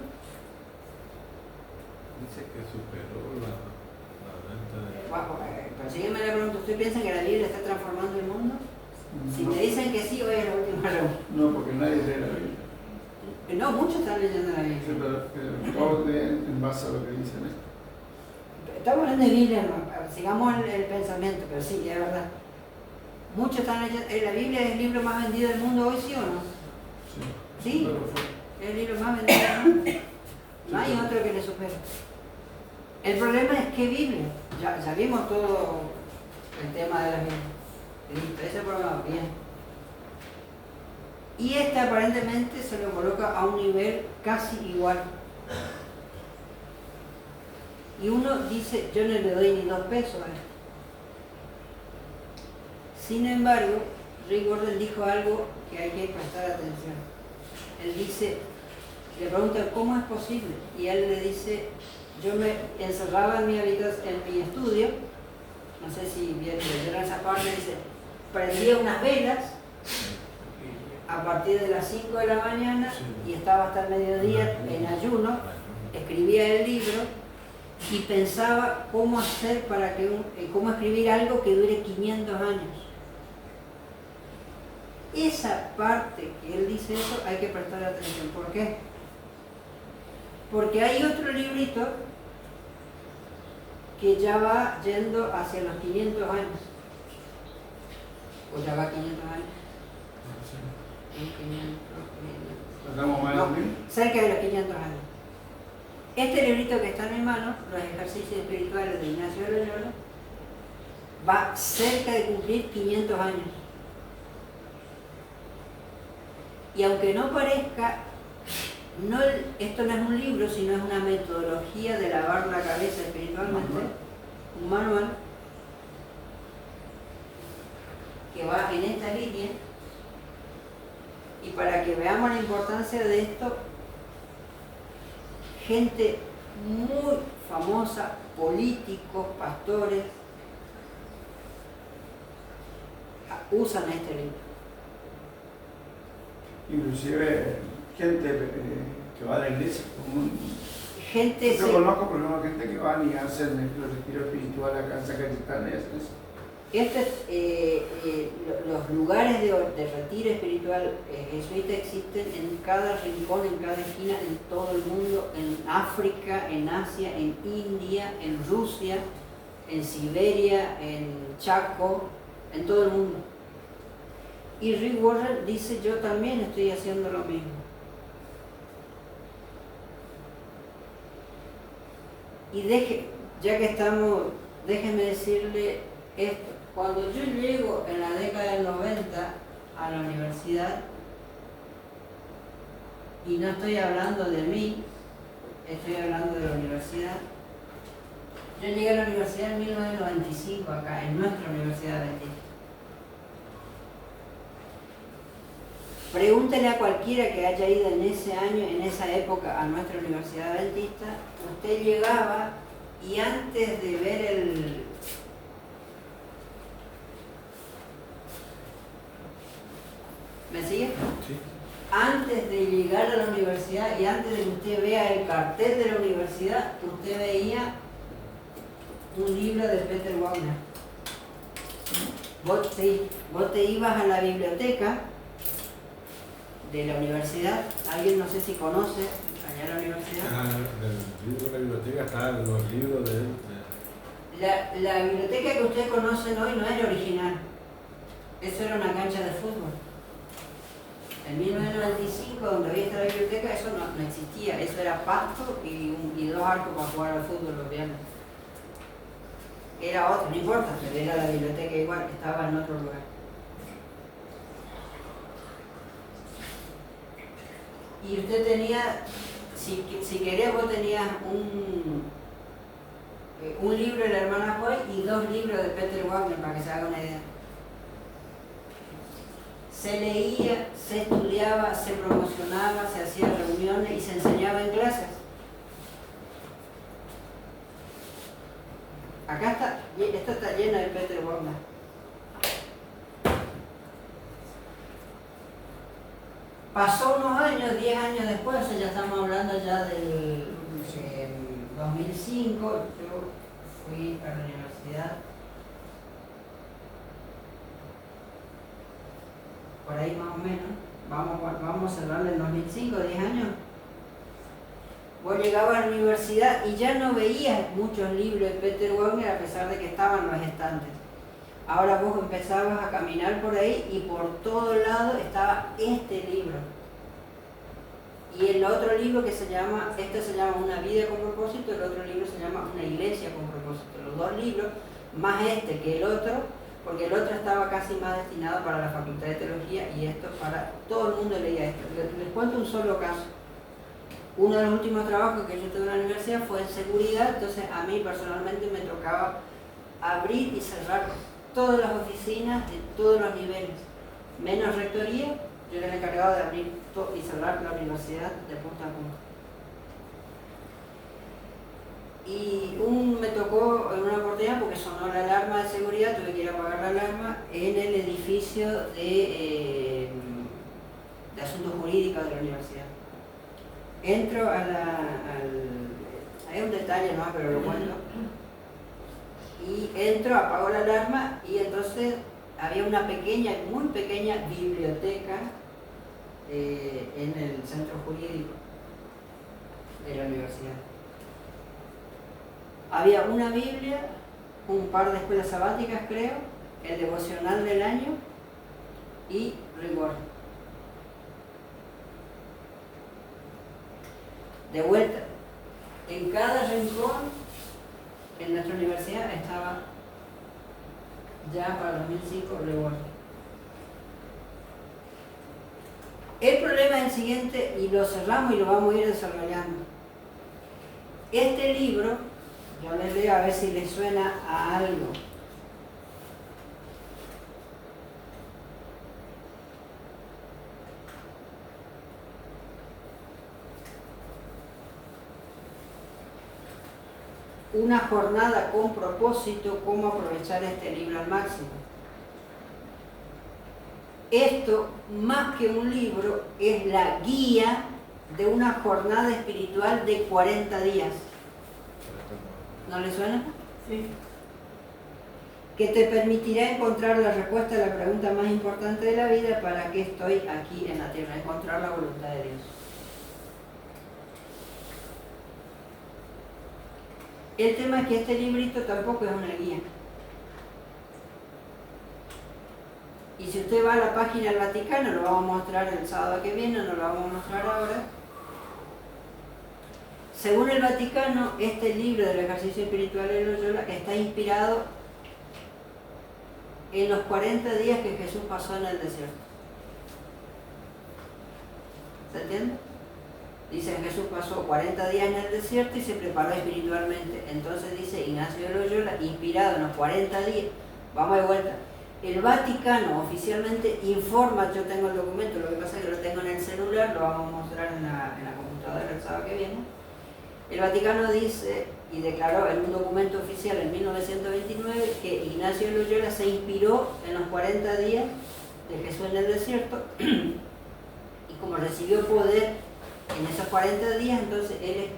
Dice que superó la venta de... Pero sígueme la pregunta, ¿ustedes piensan que la Biblia está transformando el mundo? Si me dicen que sí, hoy es la última pregunta. No, porque nadie lee la Biblia. No, muchos están leyendo la Biblia. Sí, pero todos leen en base a lo que dicen esto. Estamos hablando de Biblia, sigamos el pensamiento, pero sí, es verdad. Muchos están leyendo. ¿La Biblia es el libro más vendido del mundo hoy, sí o no? Sí. Sí, es el libro más vendido del mundo. No hay otro que le supere. El problema es qué Biblia. Ya vimos todo el tema de la Biblia. Listo, ese problema bien. Y este aparentemente se lo coloca a un nivel casi igual. Y uno dice, yo no le doy ni 2 pesos a esto. Sin embargo, Rick Warren dijo algo que hay que prestar atención. Él dice, le pregunta, ¿cómo es posible? Y él le dice, yo me encerraba en mi estudio, no sé si leyeron esa parte, dice, prendía unas velas a partir de las 5 de la mañana y estaba hasta el mediodía en ayuno, escribía el libro y pensaba cómo hacer cómo escribir algo que dure 500 años. Esa parte que él dice eso hay que prestar atención. ¿Por qué? Porque hay otro librito que ya va yendo hacia los 500 años. ¿O ya va 500 años? Cerca de los 500 años. Este librito que está en mi mano, Los ejercicios espirituales de Ignacio de Loyola, va cerca de cumplir 500 años. Y aunque no parezca, esto no es un libro, sino es una metodología de lavar la cabeza espiritualmente, un manual que va en esta línea. Y para que veamos la importancia de esto, gente muy famosa, políticos, pastores, usan este libro. Inclusive gente que va a la iglesia. Yo conozco, por ejemplo, gente que van y hacen los retiros espirituales acá en Zacatistán y hacen eso. Los lugares de retiro espiritual jesuita existen en cada rincón, en cada esquina, en todo el mundo, en África, en Asia, en India, en Rusia, en Siberia, en Chaco, en todo el mundo. Y Rick Warren dice, yo también estoy haciendo lo mismo. Y ya que estamos, déjeme decirle esto. Cuando yo llego en la década del 90 a la universidad, y no estoy hablando de mí, estoy hablando de la universidad, yo llegué a la universidad en 1995 acá, en nuestra Universidad Adventista. Pregúntele a cualquiera que haya ido en ese año, en esa época, a nuestra Universidad Adventista, usted llegaba y antes de ver el... ¿Me sigue? Sí. Antes de llegar a la universidad y antes de que usted vea el cartel de la universidad, usted veía un libro de Peter Wagner. Vos te ibas a la biblioteca de la universidad, alguien no sé si conoce allá en la universidad. El libro de la biblioteca estaban los libros de él. La biblioteca que ustedes conocen hoy no era original, eso era una cancha de fútbol. En 1995, donde había esta biblioteca, eso no existía, eso era pasto y 2 arcos para jugar al fútbol los viernes. Era otro, no importa, pero era la biblioteca igual, estaba en otro lugar. Y usted tenía, si querías, vos tenías un libro de la hermana Hoy y 2 libros de Peter Wagner, para que se haga una idea. Se leía, se estudiaba, se promocionaba, se hacían reuniones y se enseñaba en clases. Acá está, esta está llena de Peter Wagner. Pasó unos años, 10 años después, o sea, ya estamos hablando ya del 2005, yo fui a la universidad, por ahí más o menos, vamos a cerrarle el 2005, 10 años. Vos llegabas a la universidad y ya no veías muchos libros de Peter Wagner a pesar de que estaban los estantes. Ahora vos empezabas a caminar por ahí y por todos lados estaba este libro. Y el otro libro que se llama, este se llama Una vida con propósito, el otro libro se llama Una iglesia con propósito. Los dos libros, más este que el otro, porque el otro estaba casi más destinado para la Facultad de Teología y esto para todo el mundo leía esto. Les cuento un solo caso. Uno de los últimos trabajos que yo tuve en la universidad fue en seguridad, entonces a mí personalmente me tocaba abrir y cerrar todas las oficinas de todos los niveles, menos rectoría. Yo era el encargado de abrir y cerrar la universidad de punta a punta. Y me tocó en una oportunidad, porque sonó la alarma de seguridad, tuve que ir a apagar la alarma en el edificio de asuntos jurídicos de la universidad. Entro hay un detalle más, pero lo cuento. Y entro, apago la alarma y entonces había una pequeña, muy pequeña biblioteca en el centro jurídico de la universidad. Había una Biblia, un par de escuelas sabáticas creo, el devocional del año y rigor. De vuelta, en cada rincón en nuestra universidad estaba ya para 2005 rigor. El problema es el siguiente, y lo cerramos y lo vamos a ir desarrollando. Este libro, yo les leo a ver si les suena a algo. Una jornada con propósito, cómo aprovechar este libro al máximo. Esto, más que un libro, es la guía de una jornada espiritual de 40 días. ¿No le suena? Sí. Que te permitirá encontrar la respuesta a la pregunta más importante de la vida: ¿para qué estoy aquí en la tierra? Encontrar la voluntad de Dios. El tema es que este librito tampoco es una guía. Y si usted va a la página del Vaticano, lo vamos a mostrar el sábado que viene, no lo vamos a mostrar ahora. Según el Vaticano, este libro del ejercicio espiritual de Loyola está inspirado en los 40 días que Jesús pasó en el desierto. ¿Se entiende? Dicen Jesús pasó 40 días en el desierto y se preparó espiritualmente. Entonces dice Ignacio de Loyola, inspirado en los 40 días. Vamos de vuelta. El Vaticano oficialmente informa, yo tengo el documento, lo que pasa es que lo tengo en el celular, lo vamos a mostrar en la computadora el sábado que viene. El Vaticano dice y declaró en un documento oficial en 1929 que Ignacio de Loyola se inspiró en los 40 días de Jesús en el desierto y como recibió poder en esos 40 días, entonces él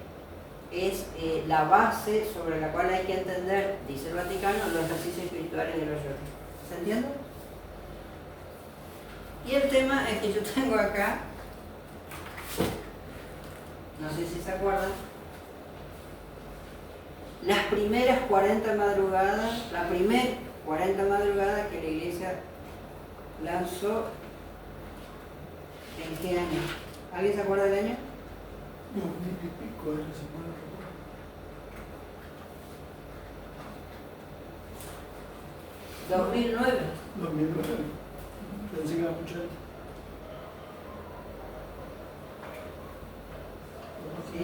es la base sobre la cual hay que entender, dice el Vaticano, los ejercicios espirituales de Loyola. ¿Se entiende? Y el tema es que yo tengo acá, no sé si se acuerdan, las primeras 40 madrugadas, la primera 40 madrugadas que la iglesia lanzó. ¿En qué año? ¿Alguien se acuerda del año? No, ni pico de la semana. 2009. 2009. Pensé que era mucho antes. ¿Sí?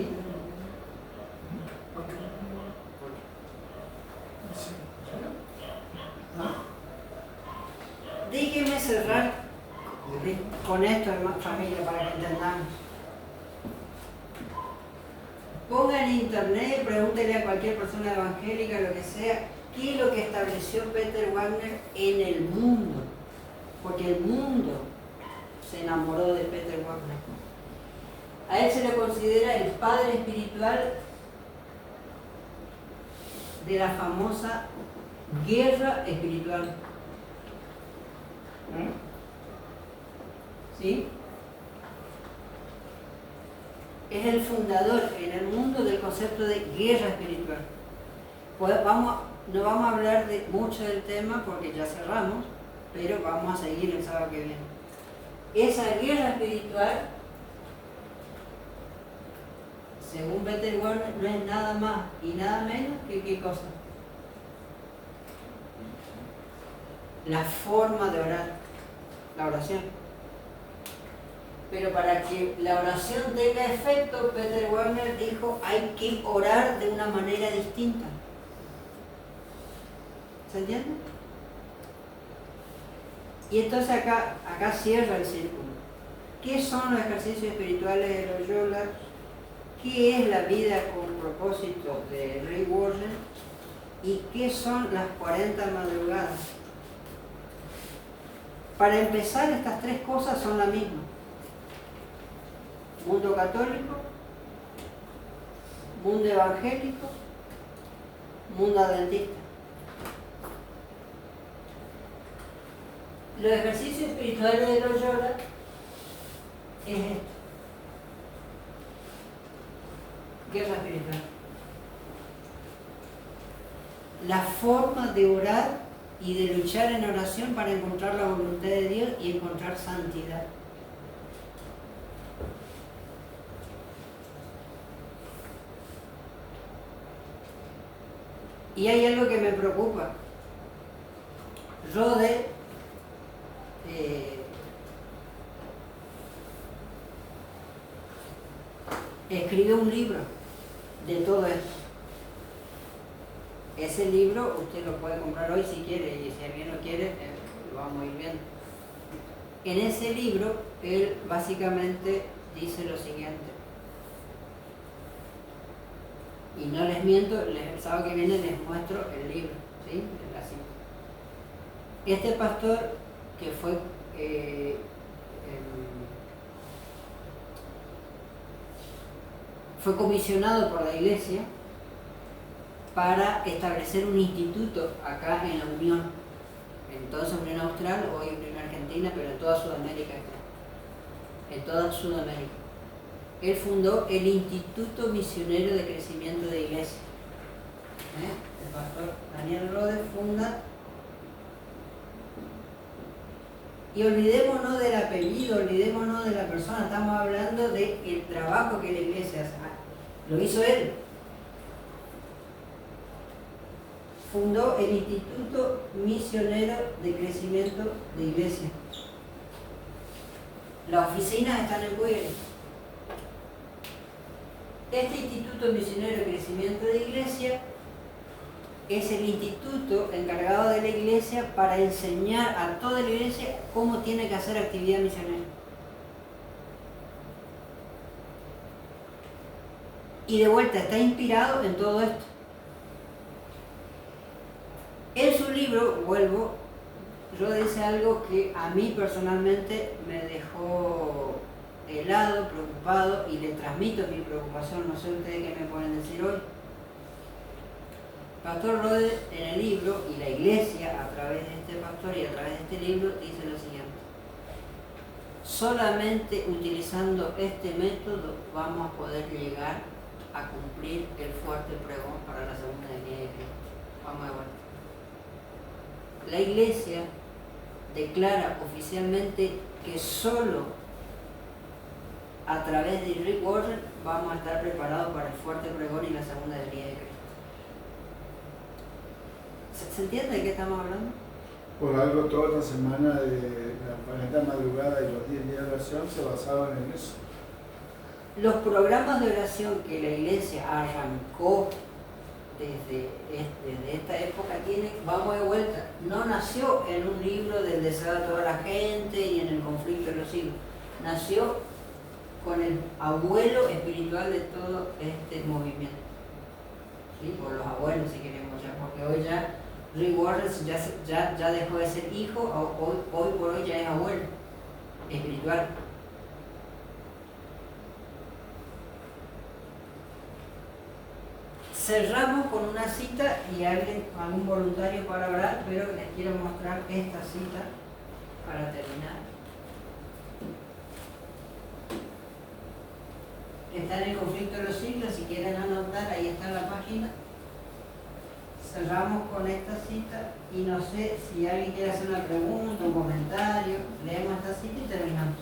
Déjenme cerrar con esto, hermano, familia, para que entendamos. Ponga en internet, pregúntele a cualquier persona evangélica, lo que sea, qué es lo que estableció Peter Wagner en el mundo. Porque el mundo se enamoró de Peter Wagner. A él se le considera el padre espiritual de la famosa guerra espiritual. ¿Sí? Es el fundador en el mundo del concepto de guerra espiritual. Pues no vamos a hablar mucho del tema porque ya cerramos, pero vamos a seguir el sábado que viene. Esa guerra espiritual, según Peter Wagner, no es nada más y nada menos que ¿qué cosa? La forma de orar, la oración. Pero para que la oración tenga efecto, Peter Wagner dijo, hay que orar de una manera distinta. ¿Se entiende? Y entonces acá cierra el círculo. ¿Qué son los ejercicios espirituales de Loyola? ¿Qué es la vida con propósito de Rick Warren? ¿Y qué son las 40 madrugadas? Para empezar, estas tres cosas son la misma. Mundo católico, mundo evangélico, mundo adventista. Los ejercicios espirituales de Loyola es esto. Guerra espiritual. La forma de orar y de luchar en oración para encontrar la voluntad de Dios y encontrar santidad. Y hay algo que me preocupa. Rode escribió un libro de todo esto. Ese libro usted lo puede comprar hoy si quiere, y si alguien lo quiere, lo vamos a ir viendo. En ese libro, él básicamente dice lo siguiente. Y no les miento, el sábado que viene les muestro el libro, ¿sí? Este pastor que fue comisionado por la iglesia para establecer un instituto acá en la Unión, entonces Unión Austral, hoy Unión Argentina, pero en toda Sudamérica, en toda Sudamérica. Él fundó el Instituto Misionero de Crecimiento de Iglesia. El pastor Daniel Rode funda. Y olvidémonos del apellido, olvidémonos de la persona, estamos hablando del trabajo que la iglesia hace. Lo hizo él. Fundó el Instituto Misionero de Crecimiento de Iglesia. Las oficinas están en Buenos. Este Instituto Misionero de Crecimiento de Iglesia es el instituto encargado de la iglesia para enseñar a toda la iglesia cómo tiene que hacer actividad misionera. Y de vuelta, está inspirado en todo esto. En su libro, vuelvo, yo dice algo que a mí personalmente me dejó helado, preocupado, y le transmito mi preocupación, no sé ustedes qué me pueden decir hoy. Pastor Rode en el libro, y la iglesia a través de este pastor y a través de este libro, dice lo siguiente: solamente utilizando este método vamos a poder llegar a cumplir el fuerte pregón para la segunda venida de Cristo. Vamos a ver. La iglesia declara oficialmente que solo a través de Rick Warren vamos a estar preparados para el fuerte pregón y la segunda venida de Cristo. ¿Se entiende de qué estamos hablando? Por algo toda la semana de la 40 madrugada y los 10 días de oración se basaban en eso. Los programas de oración que la iglesia arrancó desde esta época vamos de vuelta, no nació en un libro del deseo de toda la gente y en el conflicto de los siglos. Nació con el abuelo espiritual de todo este movimiento. ¿Sí? O los abuelos, si queremos ya, porque hoy ya Rick Warren ya dejó de ser hijo, hoy por hoy ya es abuelo espiritual. Cerramos con una cita y algún voluntario para hablar, pero les quiero mostrar esta cita para terminar. Está en el conflicto de los siglos, si quieren anotar, ahí está en la página. Cerramos con esta cita y no sé si alguien quiere hacer una pregunta, un comentario, leemos esta cita y terminamos.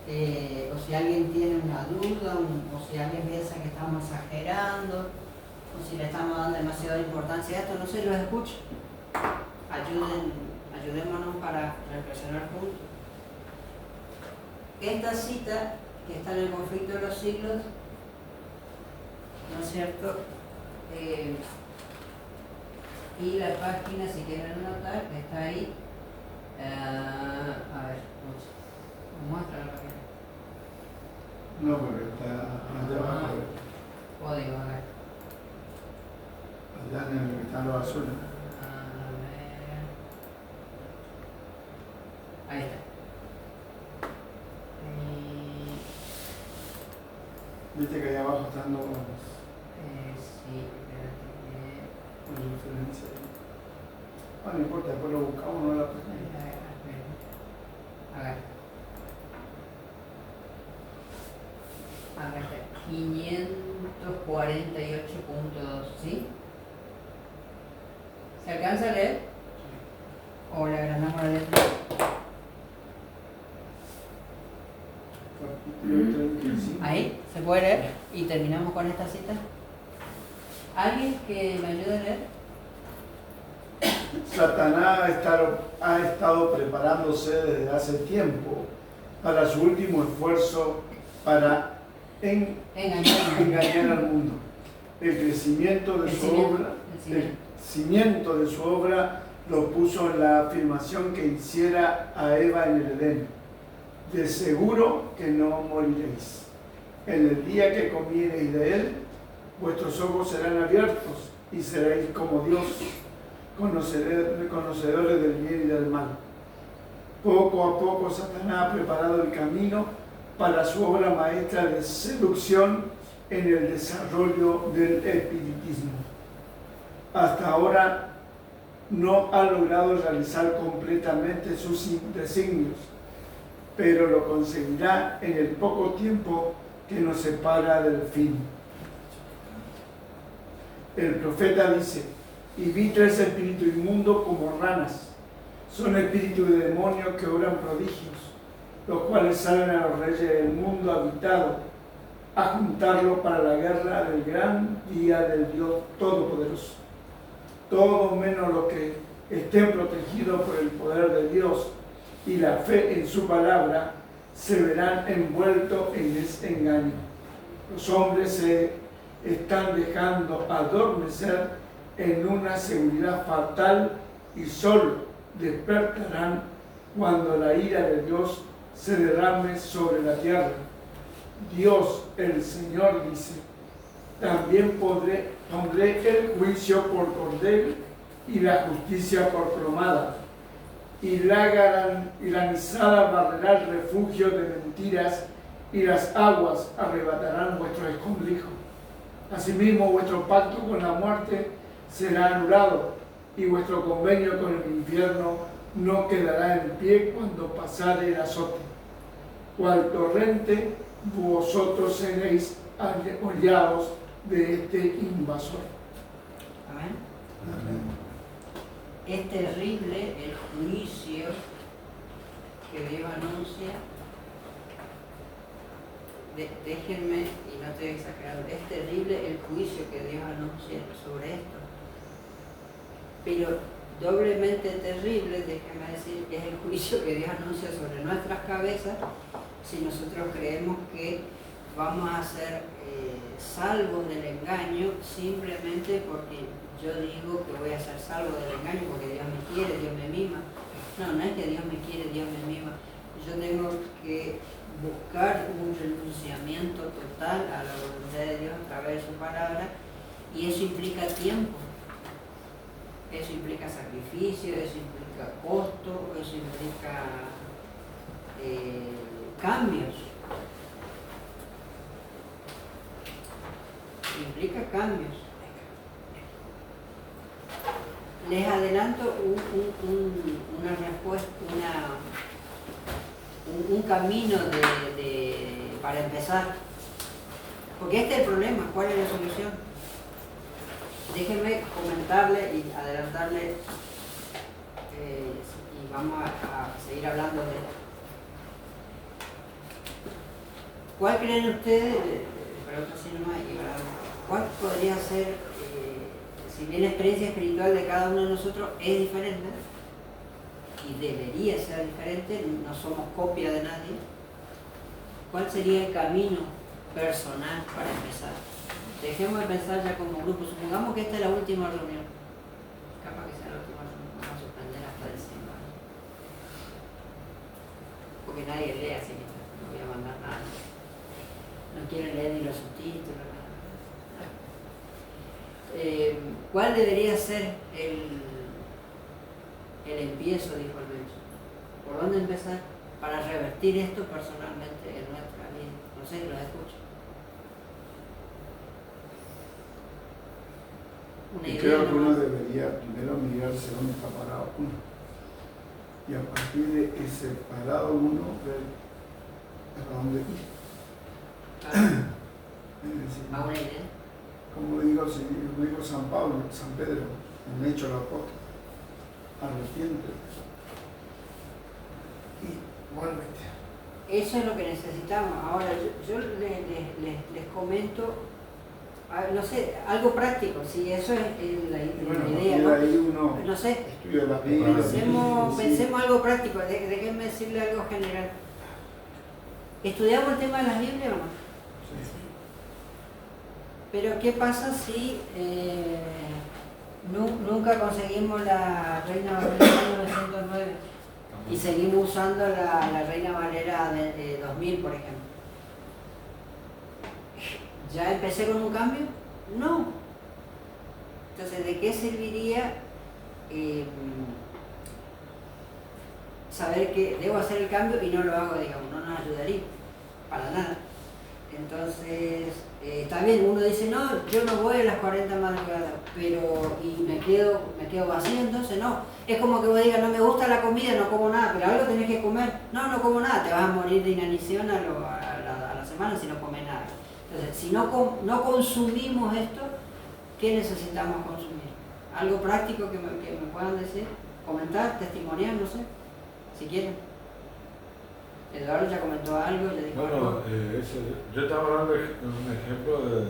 O si alguien tiene una duda, o si alguien piensa que estamos exagerando, o si le estamos dando demasiada importancia a esto, no sé, los escucho. Ayudémonos para reflexionar juntos. Esta cita, que está en el conflicto de los siglos, ¿no es cierto? Y la página, si quieren anotar, está ahí. A ver, muestra la página. No, porque está allá abajo. Código, a ver. Allá en el que están los azules. A ver. Ahí está. Viste que allá abajo están los... Sí, espérate. Con referencia ahí. No importa, después lo buscamos, no la página. A ver. Acá está. 548.2, ¿sí? ¿Se alcanza a leer? ¿O le agrandamos la letra? Ahí, ¿se puede leer? Y terminamos con esta cita. ¿Alguien que me ayude a leer? Satanás ha estado preparándose desde hace tiempo para su último esfuerzo para engañar al mundo. El cimiento de su obra lo puso en la afirmación que hiciera a Eva en el Edén: de seguro que no moriréis. En el día que comiereis de él, vuestros ojos serán abiertos y seréis como Dios, conocedores del bien y del mal. Poco a poco Satanás ha preparado el camino para su obra maestra de seducción en el desarrollo del espiritismo. Hasta ahora no ha logrado realizar completamente sus designios, pero lo conseguirá en el poco tiempo que nos separa del fin. El profeta dice: y vi 3 espíritus inmundos como ranas. Son espíritus de demonios que obran prodigios, los cuales salen a los reyes del mundo habitado a juntarlo para la guerra del gran día del Dios Todopoderoso. Todos menos los que estén protegidos por el poder de Dios y la fe en su palabra se verán envueltos en ese engaño. Los hombres se están dejando adormecer en una seguridad fatal y solo despertarán cuando la ira de Dios se derrame sobre la tierra. Dios, el Señor, dice: también pondré el juicio por cordel y la justicia por plomada, y la granizada barrerá el refugio de mentiras, y las aguas arrebatarán vuestro escondrijo. Asimismo, vuestro pacto con la muerte será anulado, y vuestro convenio con el infierno no quedará en pie cuando pasare el azote. Cual torrente, vosotros seréis hollados de este invasor. Amén. Amén. Es terrible el juicio que Dios anuncia. Déjenme, y no estoy exagerando, es terrible el juicio que Dios anuncia sobre esto. Pero doblemente terrible, déjenme decir, es el juicio que Dios anuncia sobre nuestras cabezas si nosotros creemos que vamos a ser salvos del engaño simplemente porque yo digo que voy a ser salvo del engaño porque Dios me quiere, Dios me mima. No, no es que Dios me quiere, Dios me mima. yo tengo que buscar un renunciamiento total a la voluntad de Dios a través de su palabra, y eso implica tiempo, eso implica sacrificio, eso implica costo, eso implica cambios. Implica cambios. Les adelanto una respuesta, un camino para empezar. Porque este es el problema. ¿Cuál es la solución? Déjenme comentarle y adelantarle, y vamos a seguir hablando de esto. ¿Cuál creen ustedes, pero así nomás, cuál podría ser, si bien la experiencia espiritual de cada uno de nosotros es diferente, y debería ser diferente, no somos copia de nadie, cuál sería el camino personal para empezar? Dejemos de pensar ya como grupo, supongamos que esta es la última reunión, capaz que sea la última reunión, vamos a suspender hasta diciembre, porque nadie lee, así que no voy a mandar nada. No quieren leer ni los subtítulos, nada. ¿Cuál debería ser el empiezo, dijo el Bencho? ¿Por dónde empezar para revertir esto personalmente en nuestra vida? No sé, los escucho. Yo creo que uno debería primero mirarse dónde está parado uno. Y a partir de ese parado uno, ver a dónde ir. Como digo San Pablo, San Pedro, en Hecho el Apóstol, arrepiente y vuélvete. Eso es lo que necesitamos. Ahora, yo les comento, no sé, algo práctico, si eso es la idea, ¿no? Ahí uno no sé, estudia la Biblia. Pensemos algo práctico, déjenme decirle algo general. ¿Estudiamos el tema de las Biblias o no? Pero ¿qué pasa si nunca conseguimos la Reina Valera de 1909 y seguimos usando la Reina Valera de 2000, por ejemplo? ¿Ya empecé con un cambio? No. Entonces, ¿de qué serviría saber que debo hacer el cambio y no lo hago, digamos? No nos ayudaría para nada. Entonces, está bien, uno dice, no, yo no voy a las 40 madrugadas, pero y me quedo vacío, entonces no. Es como que vos digas, no me gusta la comida, no como nada, pero algo tenés que comer. No como nada, te vas a morir de inanición a la semana si no comes nada. Entonces, si no consumimos esto, ¿qué necesitamos consumir? Algo práctico que me puedan decir, comentar, testimoniar, no sé, si quieren. Eduardo ya comentó algo, ya dijo algo. Yo estaba hablando de un ejemplo del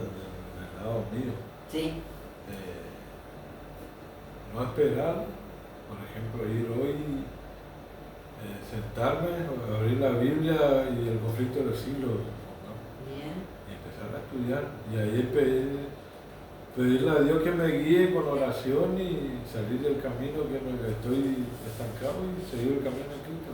lado mío. Sí. No esperar, por ejemplo, ir hoy, sentarme, abrir la Biblia y el conflicto de los siglos, ¿no? Bien. Y empezar a estudiar. Y ahí pedirle a Dios que me guíe con oración y salir del camino que estoy estancado y seguir el camino de Cristo.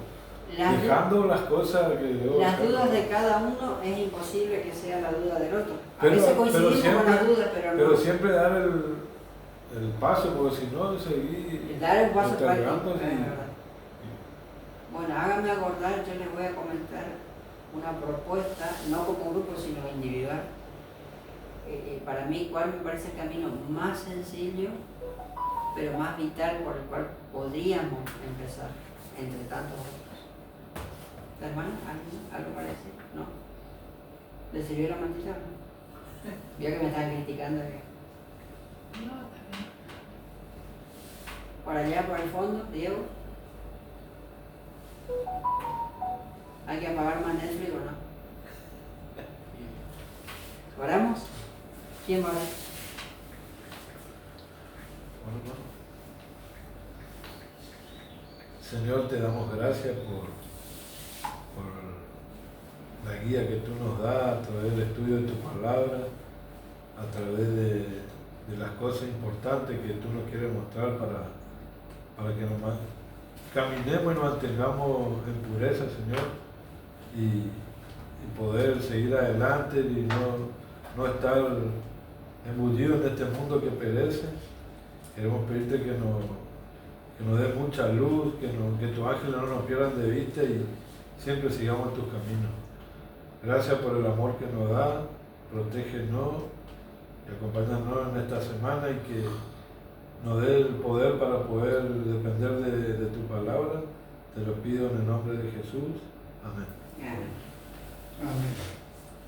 Dejando las cosas que debo. Las dudas de cada uno es imposible que sea la duda del otro. A veces coincidimos con las dudas, pero no. Pero siempre dar el paso, porque si no, seguir. Dar un paso para Bueno, háganme acordar, yo les voy a comentar una propuesta, no como grupo, sino individual. Para mí, ¿cuál me parece el camino más sencillo, pero más vital, por el cual podríamos empezar, entre tantos otros? ¿Hermano? ¿Algo para decir? ¿No? ¿Le sirvió la mantilla? ¿No? Vio que me estaban criticando. No, también. Por allá, por el fondo, Diego. ¿Hay que apagar más Netflix o no? ¿Oramos? ¿Quién va a orar? Señor, te damos gracias por la guía que tú nos das a través del estudio de tu palabra, a través de las cosas importantes que tú nos quieres mostrar para que caminemos y nos mantengamos en pureza, Señor, y poder seguir adelante y no estar embullidos en este mundo que perece. Queremos pedirte que nos des mucha luz, que tus ángeles no nos pierdan de vista y siempre sigamos en tus caminos. Gracias por el amor que nos da, protégenos y acompáñanos en esta semana y que nos dé el poder para poder depender de tu palabra. Te lo pido en el nombre de Jesús. Amén.